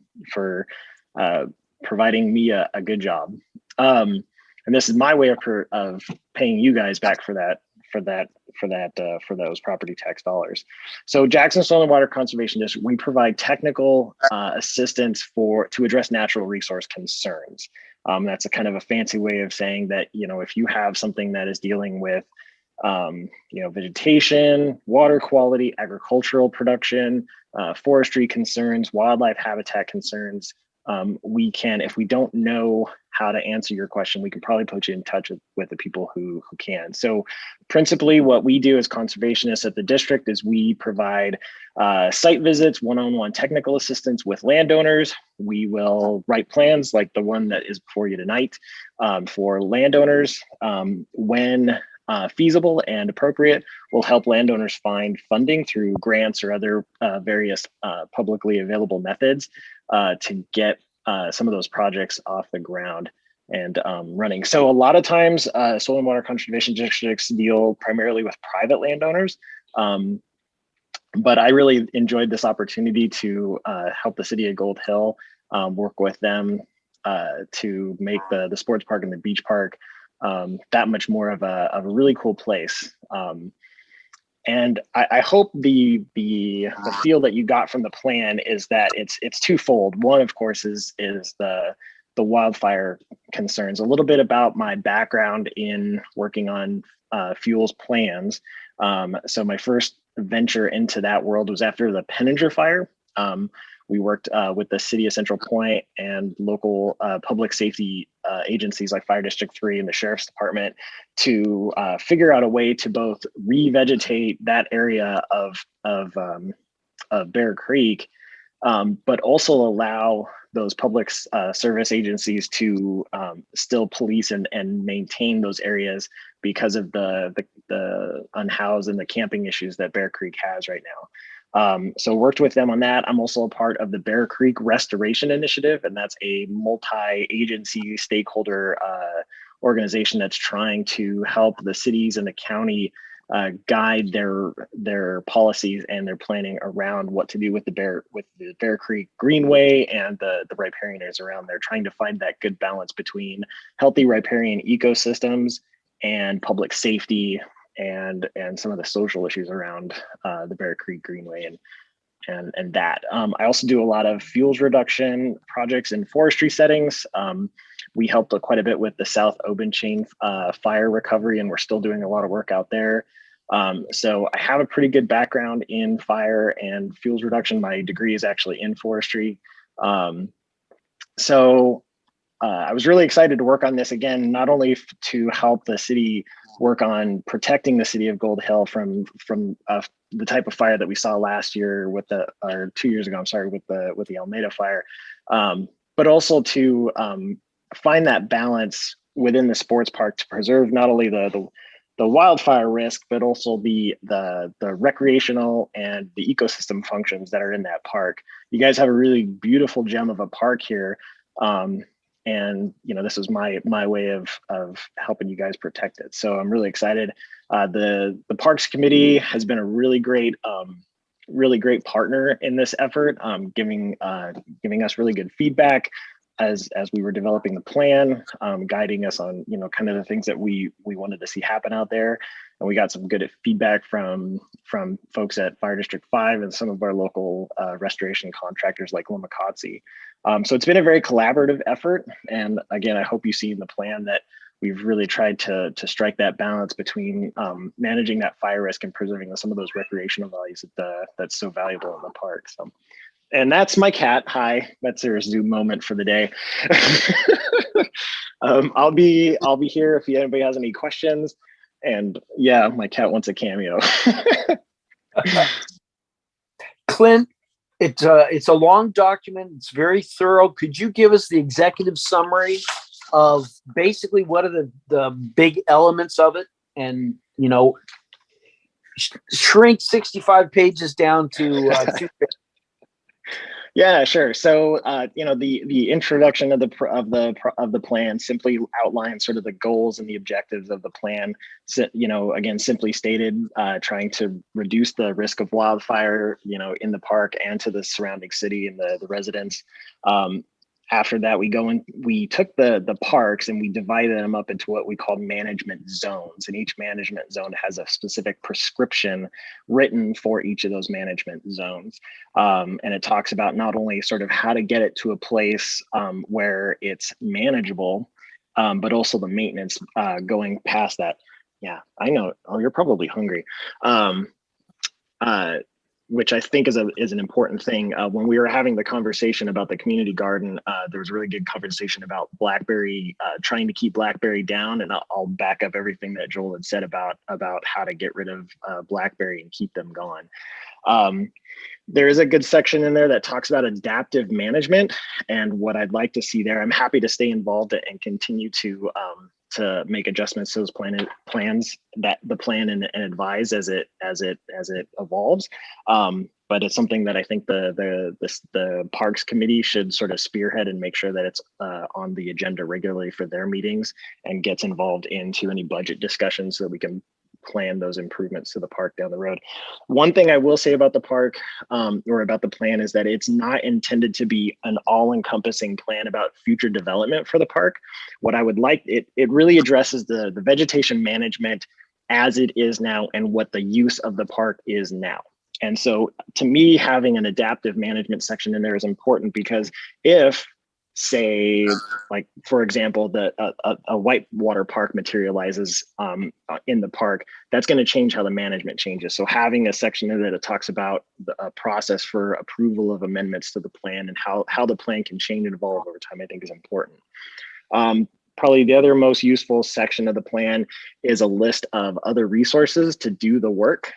providing me a good job. And this is my way of paying you guys back for those property tax dollars. So Jackson Soil and Water Conservation District, we provide technical assistance to address natural resource concerns. That's a kind of a fancy way of saying that, if you have something that is dealing with, vegetation, water quality, agricultural production, forestry concerns, wildlife habitat concerns, we can, if we don't know how to answer your question, we can probably put you in touch with the people who can. So principally what we do as conservationists at the district is we provide site visits, one-on-one technical assistance with landowners. We will write plans like the one that is before you tonight for landowners. When feasible and appropriate, we'll help landowners find funding through grants or other various publicly available methods to get some of those projects off the ground and running. So a lot of times soil and water conservation districts deal primarily with private landowners. But I really enjoyed this opportunity to help the city of Gold Hill work with them to make the sports park and the beach park that much more of a really cool place. And I hope the feel that you got from the plan is that it's twofold. One, of course, is the wildfire concerns. A little bit about my background in working on fuels plans. So my first venture into that world was after the Penninger fire. We worked with the city of Central Point and local public safety agencies like Fire District 3 and the Sheriff's Department to figure out a way to both revegetate that area of Bear Creek, but also allow those public service agencies to still police and maintain those areas because of the unhoused and the camping issues that Bear Creek has right now. So worked with them on that. I'm also a part of the Bear Creek Restoration Initiative, and that's a multi-agency stakeholder organization that's trying to help the cities and the county guide their policies and their planning around what to do with the Bear Creek Greenway and the riparian areas around there, trying to find that good balance between healthy riparian ecosystems and public safety and some of the social issues around the Bear Creek Greenway and that. I also do a lot of fuels reduction projects in forestry settings. We helped quite a bit with the South Oban Chain fire recovery, and we're still doing a lot of work out there. So I have a pretty good background in fire and fuels reduction. My degree is actually in forestry. So I was really excited to work on this again, not only to help the city work on protecting the city of Gold Hill from the type of fire that we saw last year or 2 years ago, I'm sorry, with the Almeida fire, but also to find that balance within the sports park to preserve not only the wildfire risk, but also the recreational and the ecosystem functions that are in that park. You guys have a really beautiful gem of a park here. And this is my way of helping you guys protect it. So I'm really excited. The Parks Committee has been a really great partner in this effort, giving us really good feedback as we were developing the plan, guiding us on kind of the things that we wanted to see happen out there. And we got some good feedback from folks at Fire District 5 and some of our local restoration contractors like Lomakotsi. So it's been a very collaborative effort. And again, I hope you see in the plan that we've really tried to strike that balance between managing that fire risk and preserving some of those recreational values that's so valuable in the park. So, and that's my cat. Hi, that's her Zoom moment for the day. I'll be here if anybody has any questions. And yeah, my cat wants a cameo. Clint, it's a long document. It's very thorough. Could you give us the executive summary of basically what are the big elements of it, and shrink 65 pages down to 2 pages? Yeah, sure. So, the introduction of the plan simply outlines sort of the goals and the objectives of the plan. So, again, simply stated, trying to reduce the risk of wildfire, in the park and to the surrounding city and the residents. After that, we took the parks and we divided them up into what we call management zones. And each management zone has a specific prescription written for each of those management zones. And it talks about not only sort of how to get it to a place where it's manageable, but also the maintenance going past that. Yeah, I know. Oh, you're probably hungry. Which I think is an important thing. When we were having the conversation about the community garden, there was a really good conversation about blackberry, trying to keep blackberry down, and I'll back up everything that Joel had said about how to get rid of blackberry and keep them gone. There is a good section in there that talks about adaptive management, and what I'd like to see there. I'm happy to stay involved and continue to make adjustments to those plans that the plan and advise as it evolves. But it's something that I think the Parks Committee should sort of spearhead and make sure that it's on the agenda regularly for their meetings and gets involved into any budget discussions so that we can plan those improvements to the park down the road. One thing I will say about the park or about the plan is that it's not intended to be an all-encompassing plan about future development for the park. What I would like, it really addresses the vegetation management as it is now and what the use of the park is now. And so to me, having an adaptive management section in there is important because if, say, like, for example, a whitewater park materializes in the park, that's going to change how the management changes. So having a section in there that talks about the process for approval of amendments to the plan and how the plan can change and evolve over time, I think is important. Probably the other most useful section of the plan is a list of other resources to do the work.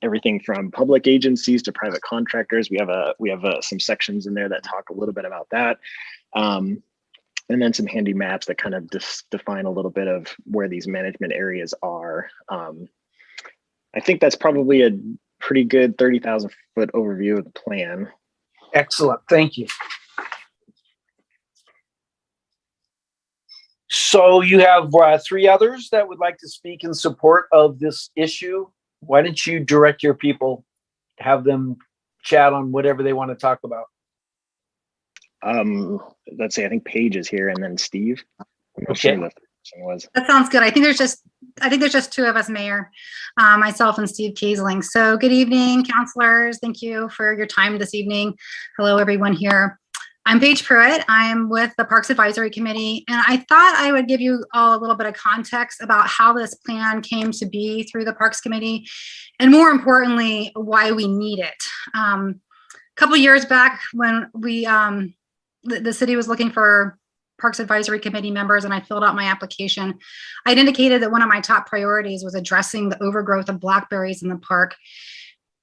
Everything from public agencies to private contractors. We have some sections in there that talk a little bit about that. And then some handy maps that kind of define a little bit of where these management areas are. I think that's probably a pretty good 30,000 foot overview of the plan. Excellent. Thank you. So you have 3 others that would like to speak in support of this issue. Why don't you direct your people, have them chat on whatever they want to talk about? Let's see, I think Paige is here and then Steve. I'm not Okay. sure what the person was. That sounds good. I think there's just 2 of us, Mayor, myself and Steve Kiesling. So good evening, counselors. Thank you for your time this evening. Hello, everyone here. I'm Paige Pruitt. I'm with the Parks Advisory Committee, and I thought I would give you all a little bit of context about how this plan came to be through the Parks Committee, and more importantly, why we need it. A couple years back when we, the city was looking for Parks Advisory Committee members and I filled out my application, I'd indicated that one of my top priorities was addressing the overgrowth of blackberries in the park,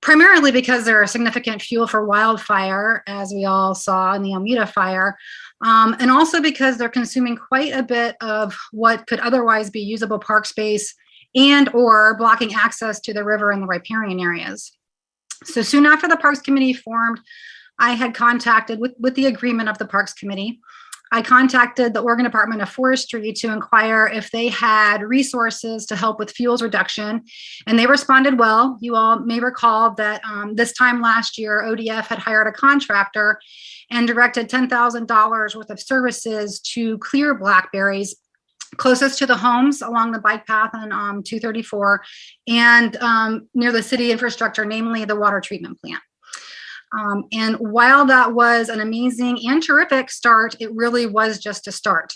primarily because they're a significant fuel for wildfire, as we all saw in the Almeda fire, And also because they're consuming quite a bit of what could otherwise be usable park space and or blocking access to the river and the riparian areas. So soon after the Parks Committee formed, I had contacted, with the agreement of the Parks Committee, I contacted the Oregon Department of Forestry to inquire if they had resources to help with fuels reduction, and they responded well. You all may recall that this time last year, ODF had hired a contractor and directed $10,000 worth of services to clear blackberries closest to the homes along the bike path on 234 and near the city infrastructure, namely the water treatment plant. And while that was an amazing and terrific start, it really was just a start.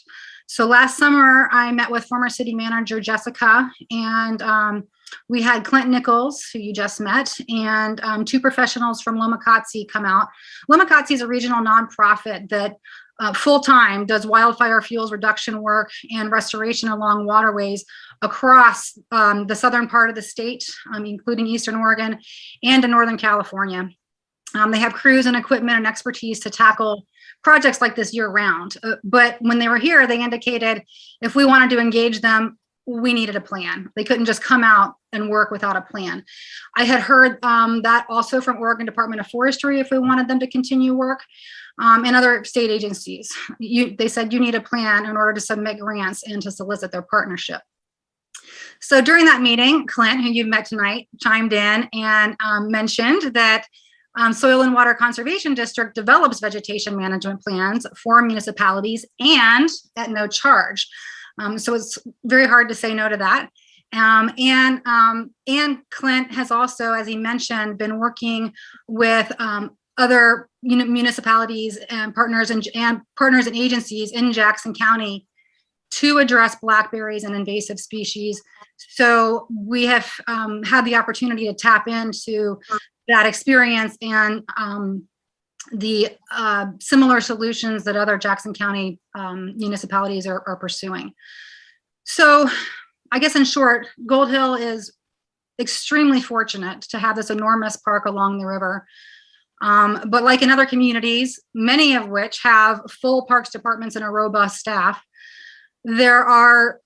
So last summer, I met with former city manager Jessica, and we had Clint Nichols, who you just met, and two professionals from Lomakatsi come out. Lomakatsi is a regional nonprofit that full-time does wildfire fuels reduction work and restoration along waterways across the southern part of the state, including Eastern Oregon and in Northern California. They have crews and equipment and expertise to tackle projects like this year round. But when they were here, they indicated if we wanted to engage them, we needed a plan. They couldn't just come out and work without a plan. I had heard that also from Oregon Department of Forestry if we wanted them to continue work, and other state agencies. They said you need a plan in order to submit grants and to solicit their partnership. So during that meeting, Clint, who you've met tonight, chimed in and mentioned that Soil and Water Conservation District develops vegetation management plans for municipalities and at no charge. So it's very hard to say no to that. And Clint has also, as he mentioned, been working with other municipalities and partners and agencies in Jackson County to address blackberries and invasive species. So we have had the opportunity to tap into that experience and the similar solutions that other Jackson County municipalities are pursuing. So I guess in short, Gold Hill is extremely fortunate to have this enormous park along the river. But like in other communities, many of which have full parks departments and a robust staff, there are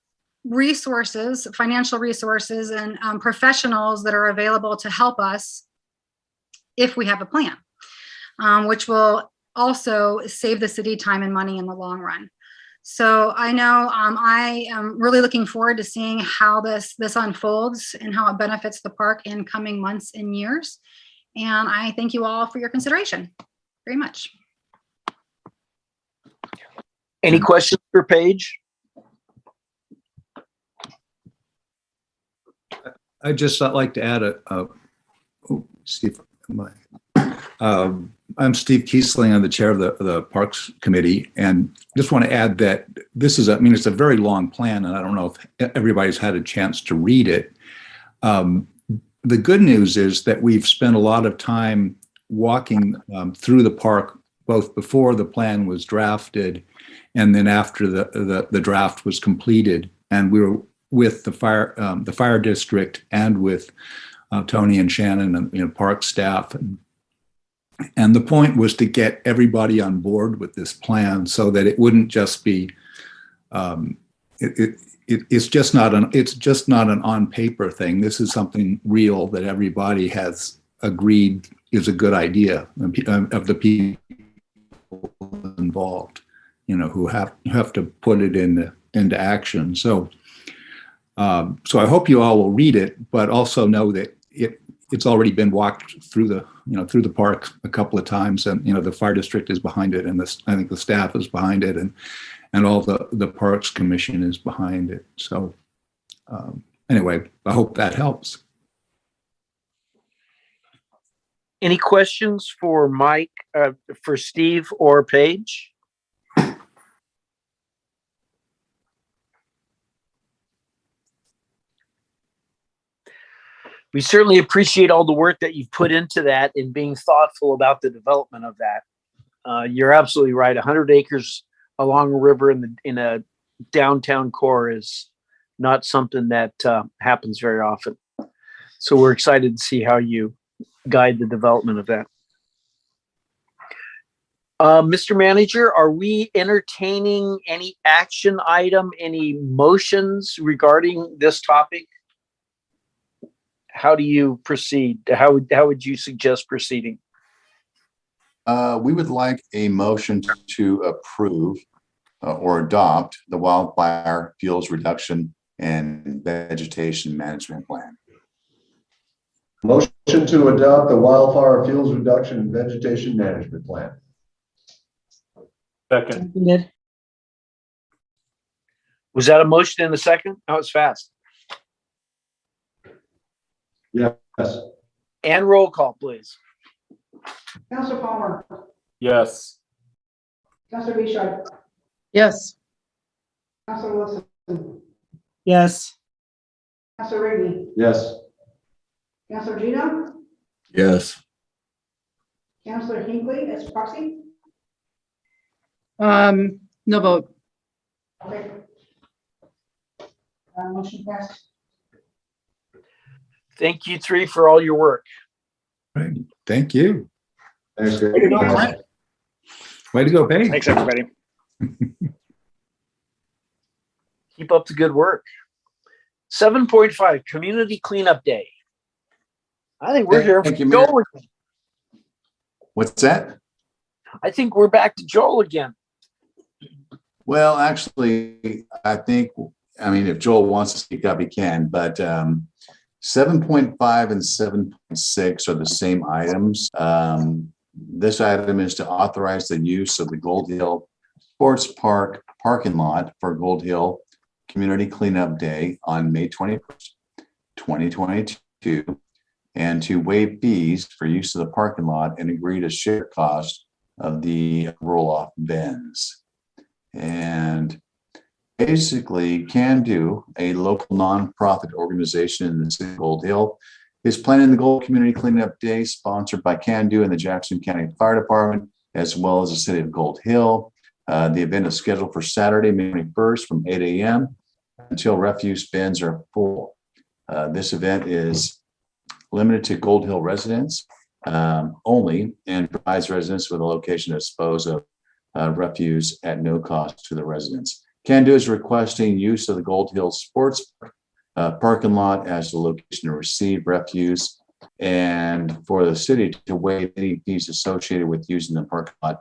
resources, financial resources and professionals that are available to help us if we have a plan, which will also save the city time and money in the long run. So I know I am really looking forward to seeing how this unfolds and how it benefits the park in coming months and years. And I thank you all for your consideration very much. Any questions for Paige? I'd just like to add I'm Steve Kiesling. I'm the chair of the Parks Committee, and just want to add that this is, it's a very long plan, and I don't know if everybody's had a chance to read it. The good news is that we've spent a lot of time walking through the park, both before the plan was drafted and then after the draft was completed. And we were with the fire district and with Tony and Shannon and park staff. And the point was to get everybody on board with this plan so that it wouldn't just be, it's just not an on paper thing. This is something real that everybody has agreed is a good idea of the people involved, who have to put it into action. So I hope you all will read it, but also know that it's already been walked through the park a couple of times, and the fire district is behind it, and I think the staff is behind it, and all the Parks Commission is behind it. So anyway, I hope that helps. Any questions for Mike, for Steve or Paige? We certainly appreciate all the work that you've put into that and being thoughtful about the development of that. You're absolutely right. 100 acres along a river in a downtown core is not something that happens very often. So we're excited to see how you guide the development of that. Mr. Manager, are we entertaining any action item, any motions regarding this topic? How do you proceed? How would you suggest proceeding? We would like a motion to approve or adopt the wildfire fuels reduction and vegetation management plan. Motion to adopt the wildfire fuels reduction and vegetation management plan. Second. Seconded. Was that a motion in a second? That was fast. Yes. And roll call, please. Counselor Palmer, Yes. Counselor Bishop, Yes. Counselor Wilson, Yes. Counselor Rigby, Yes. Counselor Gino, Yes. Counselor Hinckley as proxy. No vote. Okay. Motion passed. Thank you three for all your work. Right. Thank you. Thanks, Gary. Way to go, Brent. Way to go, Peg. Thanks, everybody. Keep up the good work. 7.5 Community Cleanup Day. I think we're here for Thank you, Mayor. Joel again. What's that? I think we're back to Joel again. Well, actually, I mean, if Joel wants to speak up, he can, but 7.5 and 7.6 are the same items. This item is to authorize the use of the Gold Hill Sports Park parking lot for Gold Hill Community Cleanup Day on May 21st, 2022, and to waive fees for use of the parking lot and agree to share cost of the roll-off bins. And basically, Can Do, a local nonprofit organization in the city of Gold Hill, is planning the Gold Community Cleanup Day sponsored by Can Do and the Jackson County Fire Department, as well as the city of Gold Hill. The event is scheduled for Saturday, May 21st from 8 a.m. until refuse bins are full. This event is limited to Gold Hill residents only and provides residents with a location to dispose of refuse at no cost to the residents. Can Do is requesting use of the Gold Hill Sports parking lot as the location to receive refuse and for the city to waive any fees associated with using the parking lot.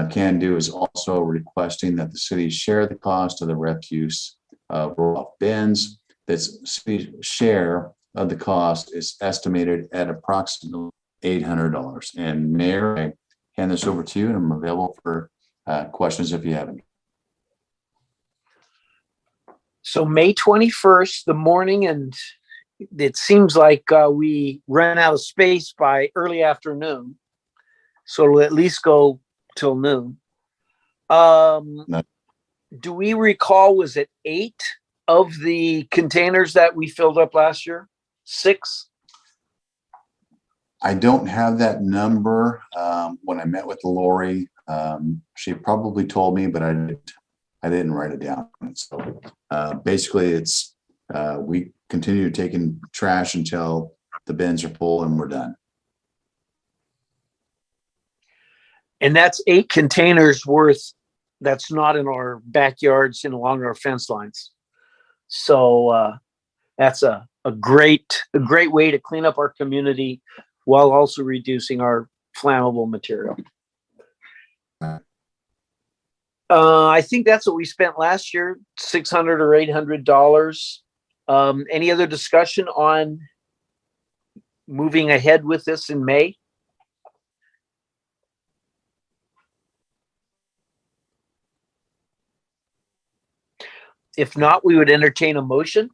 Can Do is also requesting that the city share the cost of the refuse roll-off bins. This city share of the cost is estimated at approximately $800. And Mayor, I hand this over to you and I'm available for questions if you have any. So May 21st, the morning, and it seems like we ran out of space by early afternoon. So it'll at least go till noon. Do we recall, was it 8 of the containers that we filled up last year? 6? I don't have that number. When I met with Lori, she probably told me, but I didn't write it down. So basically it's, we continue taking trash until the bins are full and we're done. And that's 8 containers worth, that's not in our backyards and along our fence lines. So that's a great way to clean up our community while also reducing our flammable material. I think that's what we spent last year, $600 or $800. Any other discussion on moving ahead with this in May? If not, we would entertain a motion.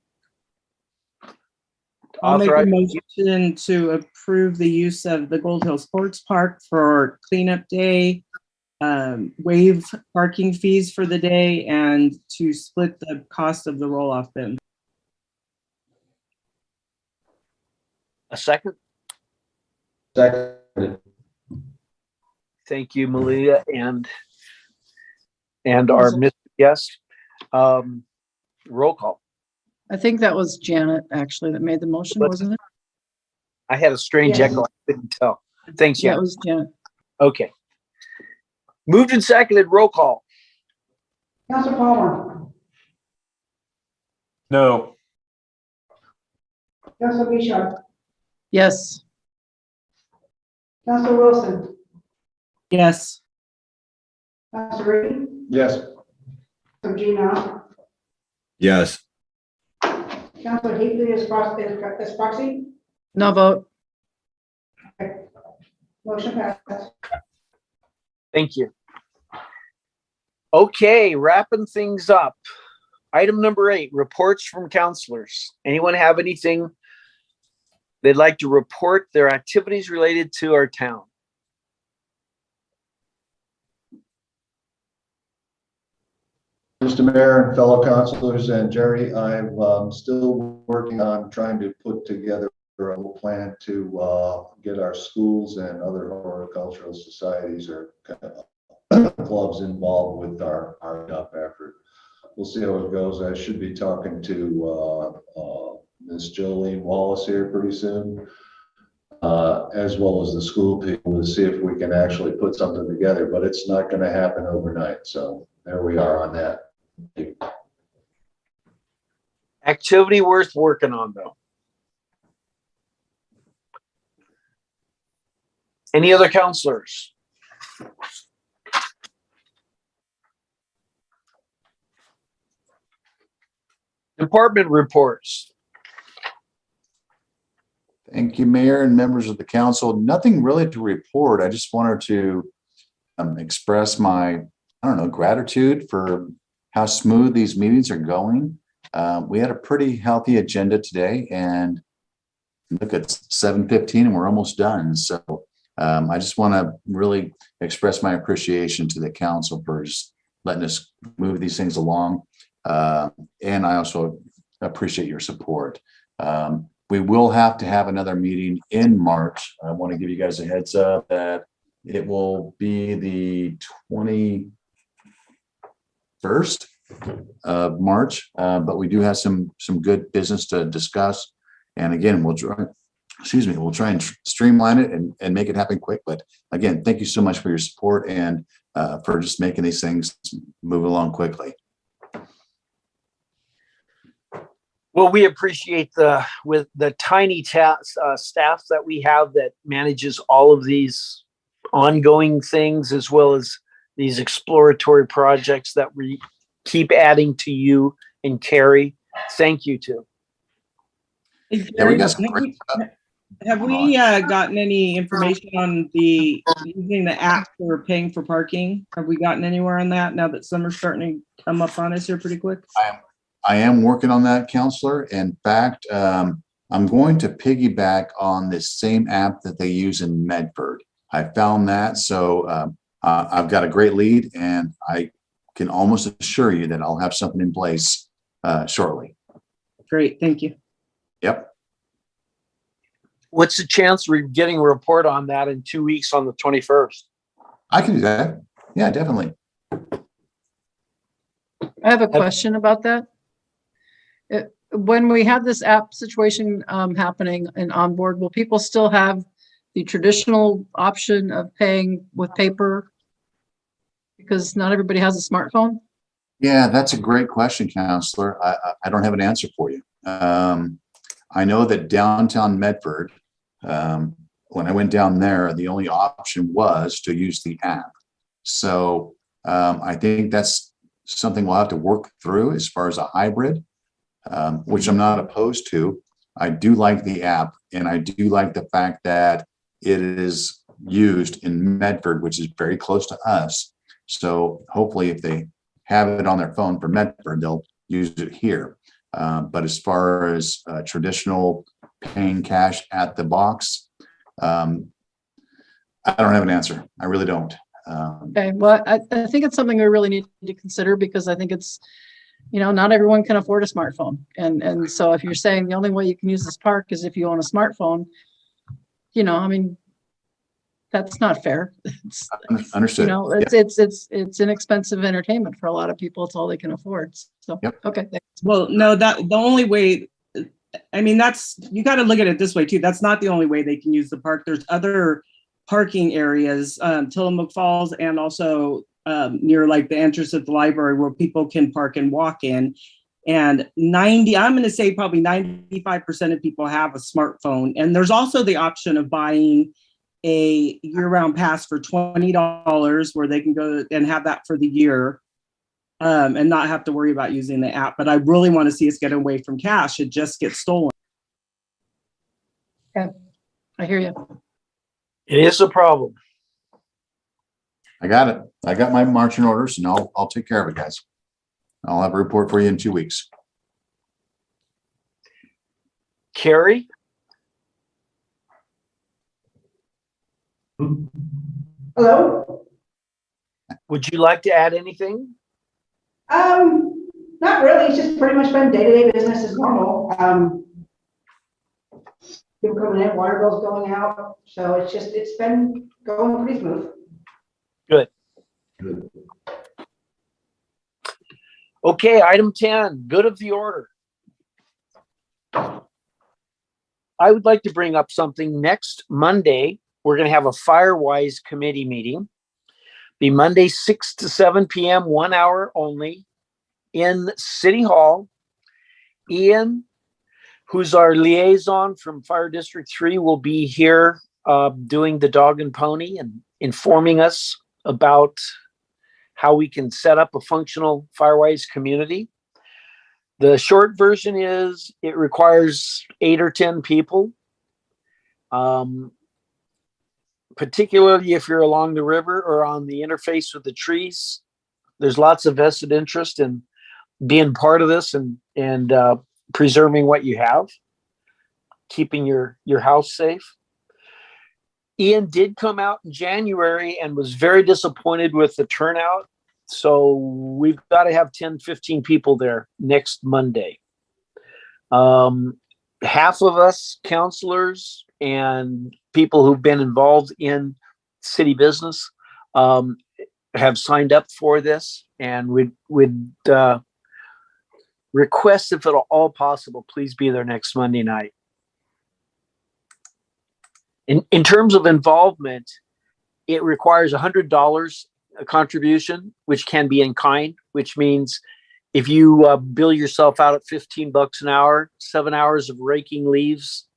I'll make a motion to approve the use of the Gold Hill Sports Park for cleanup day, waive parking fees for the day, and to split the cost of the roll-off bin. A second? Second. Thank you, Malia, and our Mr. Guest. Roll call. I think that was Janet actually that made the motion, wasn't it? I had a strange Yes. echo. I couldn't tell. Thanks, Yeah, Jan. it was Janet. Okay. Moved and seconded, roll call. Counselor Palmer, No. Counselor Bishop, Yes. Counselor Wilson, Yes. Counselor Reed, Yes. Counselor Gino, Yes. Counselor Heatley is proxy. No vote. Motion passes. Thank you. Okay, wrapping things up. Item number 8, reports from counselors. Anyone have anything they'd like to report, their activities related to our town? Mr. Mayor and fellow councilors and Jerry, I'm still working on trying to put together a little plan to get our schools and other horticultural societies or clubs involved with our up effort. We'll see how it goes. I should be talking to Ms. Jolene Wallace here pretty soon, as well as the school people, to see if we can actually put something together, but it's not going to happen overnight. So there we are on that. Activity worth working on, though. Any other counselors? Department reports. Thank you, Mayor and members of the council. Nothing really to report. I just wanted to express my, gratitude for how smooth these meetings are going. We had a pretty healthy agenda today, and look, it's 7:15 and we're almost done. So I just want to really express my appreciation to the council for just letting us move these things along. And I also appreciate your support. We will have to have another meeting in March. I want to give you guys a heads up that it will be the 21st of March, but we do have some good business to discuss. And again, we'll try and streamline it and make it happen quick. But again, thank you so much for your support and for just making these things move along quickly. Well, we appreciate the tiny staff that we have that manages all of these ongoing things, as well as these exploratory projects that we keep adding to you and Carrie. Thank you to. Yeah, we got some great stuff. Have we gotten any information on using the app for paying for parking? Have we gotten anywhere on that now that summer's starting to come up on us here pretty quick? I am working on that, Counselor. In fact, I'm going to piggyback on this same app that they use in Medford. I found that, so I've got a great lead, and I can almost assure you that I'll have something in place shortly. Great, thank you. Yep. What's the chance we're getting a report on that in 2 weeks on the 21st? I can do that. Yeah, definitely. I have a question about that. When we have this app situation happening and on board, will people still have the traditional option of paying with paper? Because not everybody has a smartphone. Yeah, that's a great question, Counselor. I don't have an answer for you. I know that downtown Medford, when I went down there, the only option was to use the app. So I think that's something we'll have to work through as far as a hybrid, which I'm not opposed to. I do like the app, and I do like the fact that it is used in Medford, which is very close to us. So hopefully if they have it on their phone for Medford, they'll use it here. But as far as traditional paying cash at the box, I don't have an answer. I really don't. Okay, well, I think it's something we really need to consider, because I think it's, not everyone can afford a smartphone. And so if you're saying the only way you can use this park is if you own a smartphone, that's not fair. It's, Understood. It's inexpensive entertainment for a lot of people. It's all they can afford. So, Yep. Okay. Thanks. Well, no, the only way, you got to look at it this way too. That's not the only way they can use the park. There's other parking areas, Tillamook Falls, and also near like the entrance of the library where people can park and walk in. And I'm going to say probably 95% of people have a smartphone. And there's also the option of buying a year-round pass for $20 where they can go and have that for the year and not have to worry about using the app. But I really want to see us get away from cash. It just gets stolen. Okay, I hear you. It is a problem. I got it. I got my marching orders and I'll take care of it, guys. I'll have a report for you in 2 weeks. Carrie? Hello? Would you like to add anything? Not really. It's just pretty much been day-to-day business as normal. People coming in, water bills going out. So it's been going pretty smooth. Good. Good. Okay, item 10, good of the order. I would like to bring up something. Next Monday, we're going to have a Firewise committee meeting. Be Monday, 6 to 7 p.m., 1 hour only in City Hall. Ian, who's our liaison from Fire District 3, will be here doing the dog and pony and informing us about how we can set up a functional Firewise community. The short version is it requires 8 or 10 people, particularly if you're along the river or on the interface with the trees. There's lots of vested interest in being part of this and preserving what you have, keeping your house safe. Ian did come out in January and was very disappointed with the turnout. So we've got to have 10, 15 people there next Monday. Half of us counselors and people who've been involved in city business have signed up for this, and we'd request, if at all possible, please be there next Monday night. In terms of involvement, it requires $100 a contribution, which can be in kind, which means if you bill yourself out at $15 an hour, 7 hours of raking leaves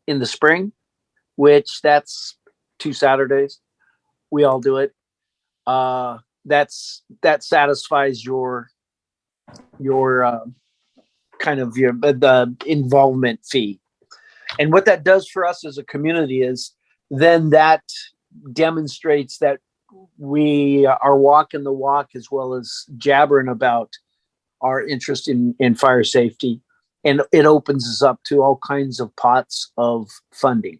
in the spring, which that's 2 Saturdays, we all do it. That satisfies your kind of the involvement fee. And what that does for us as a community is then that demonstrates that we are walking the walk as well as jabbering about our interest in fire safety. And it opens us up to all kinds of pots of funding.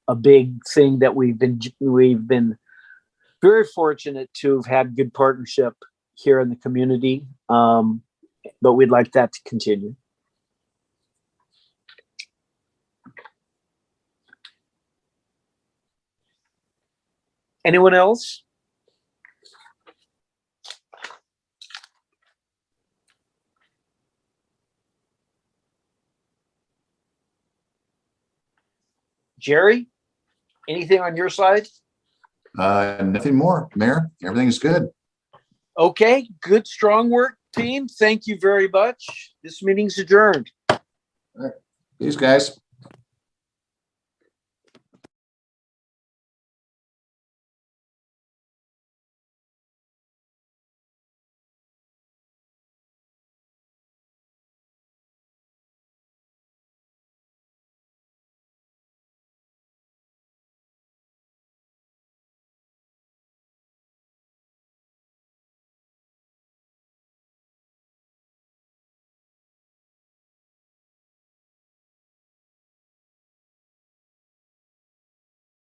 A big thing that we've been very fortunate to have had good partnership here in the community. But we'd like that to continue. Anyone else? Jerry, anything on your side? Nothing more, Mayor. Everything is good. Okay, good, strong work, team. Thank you very much. This meeting's adjourned. All right. These guys.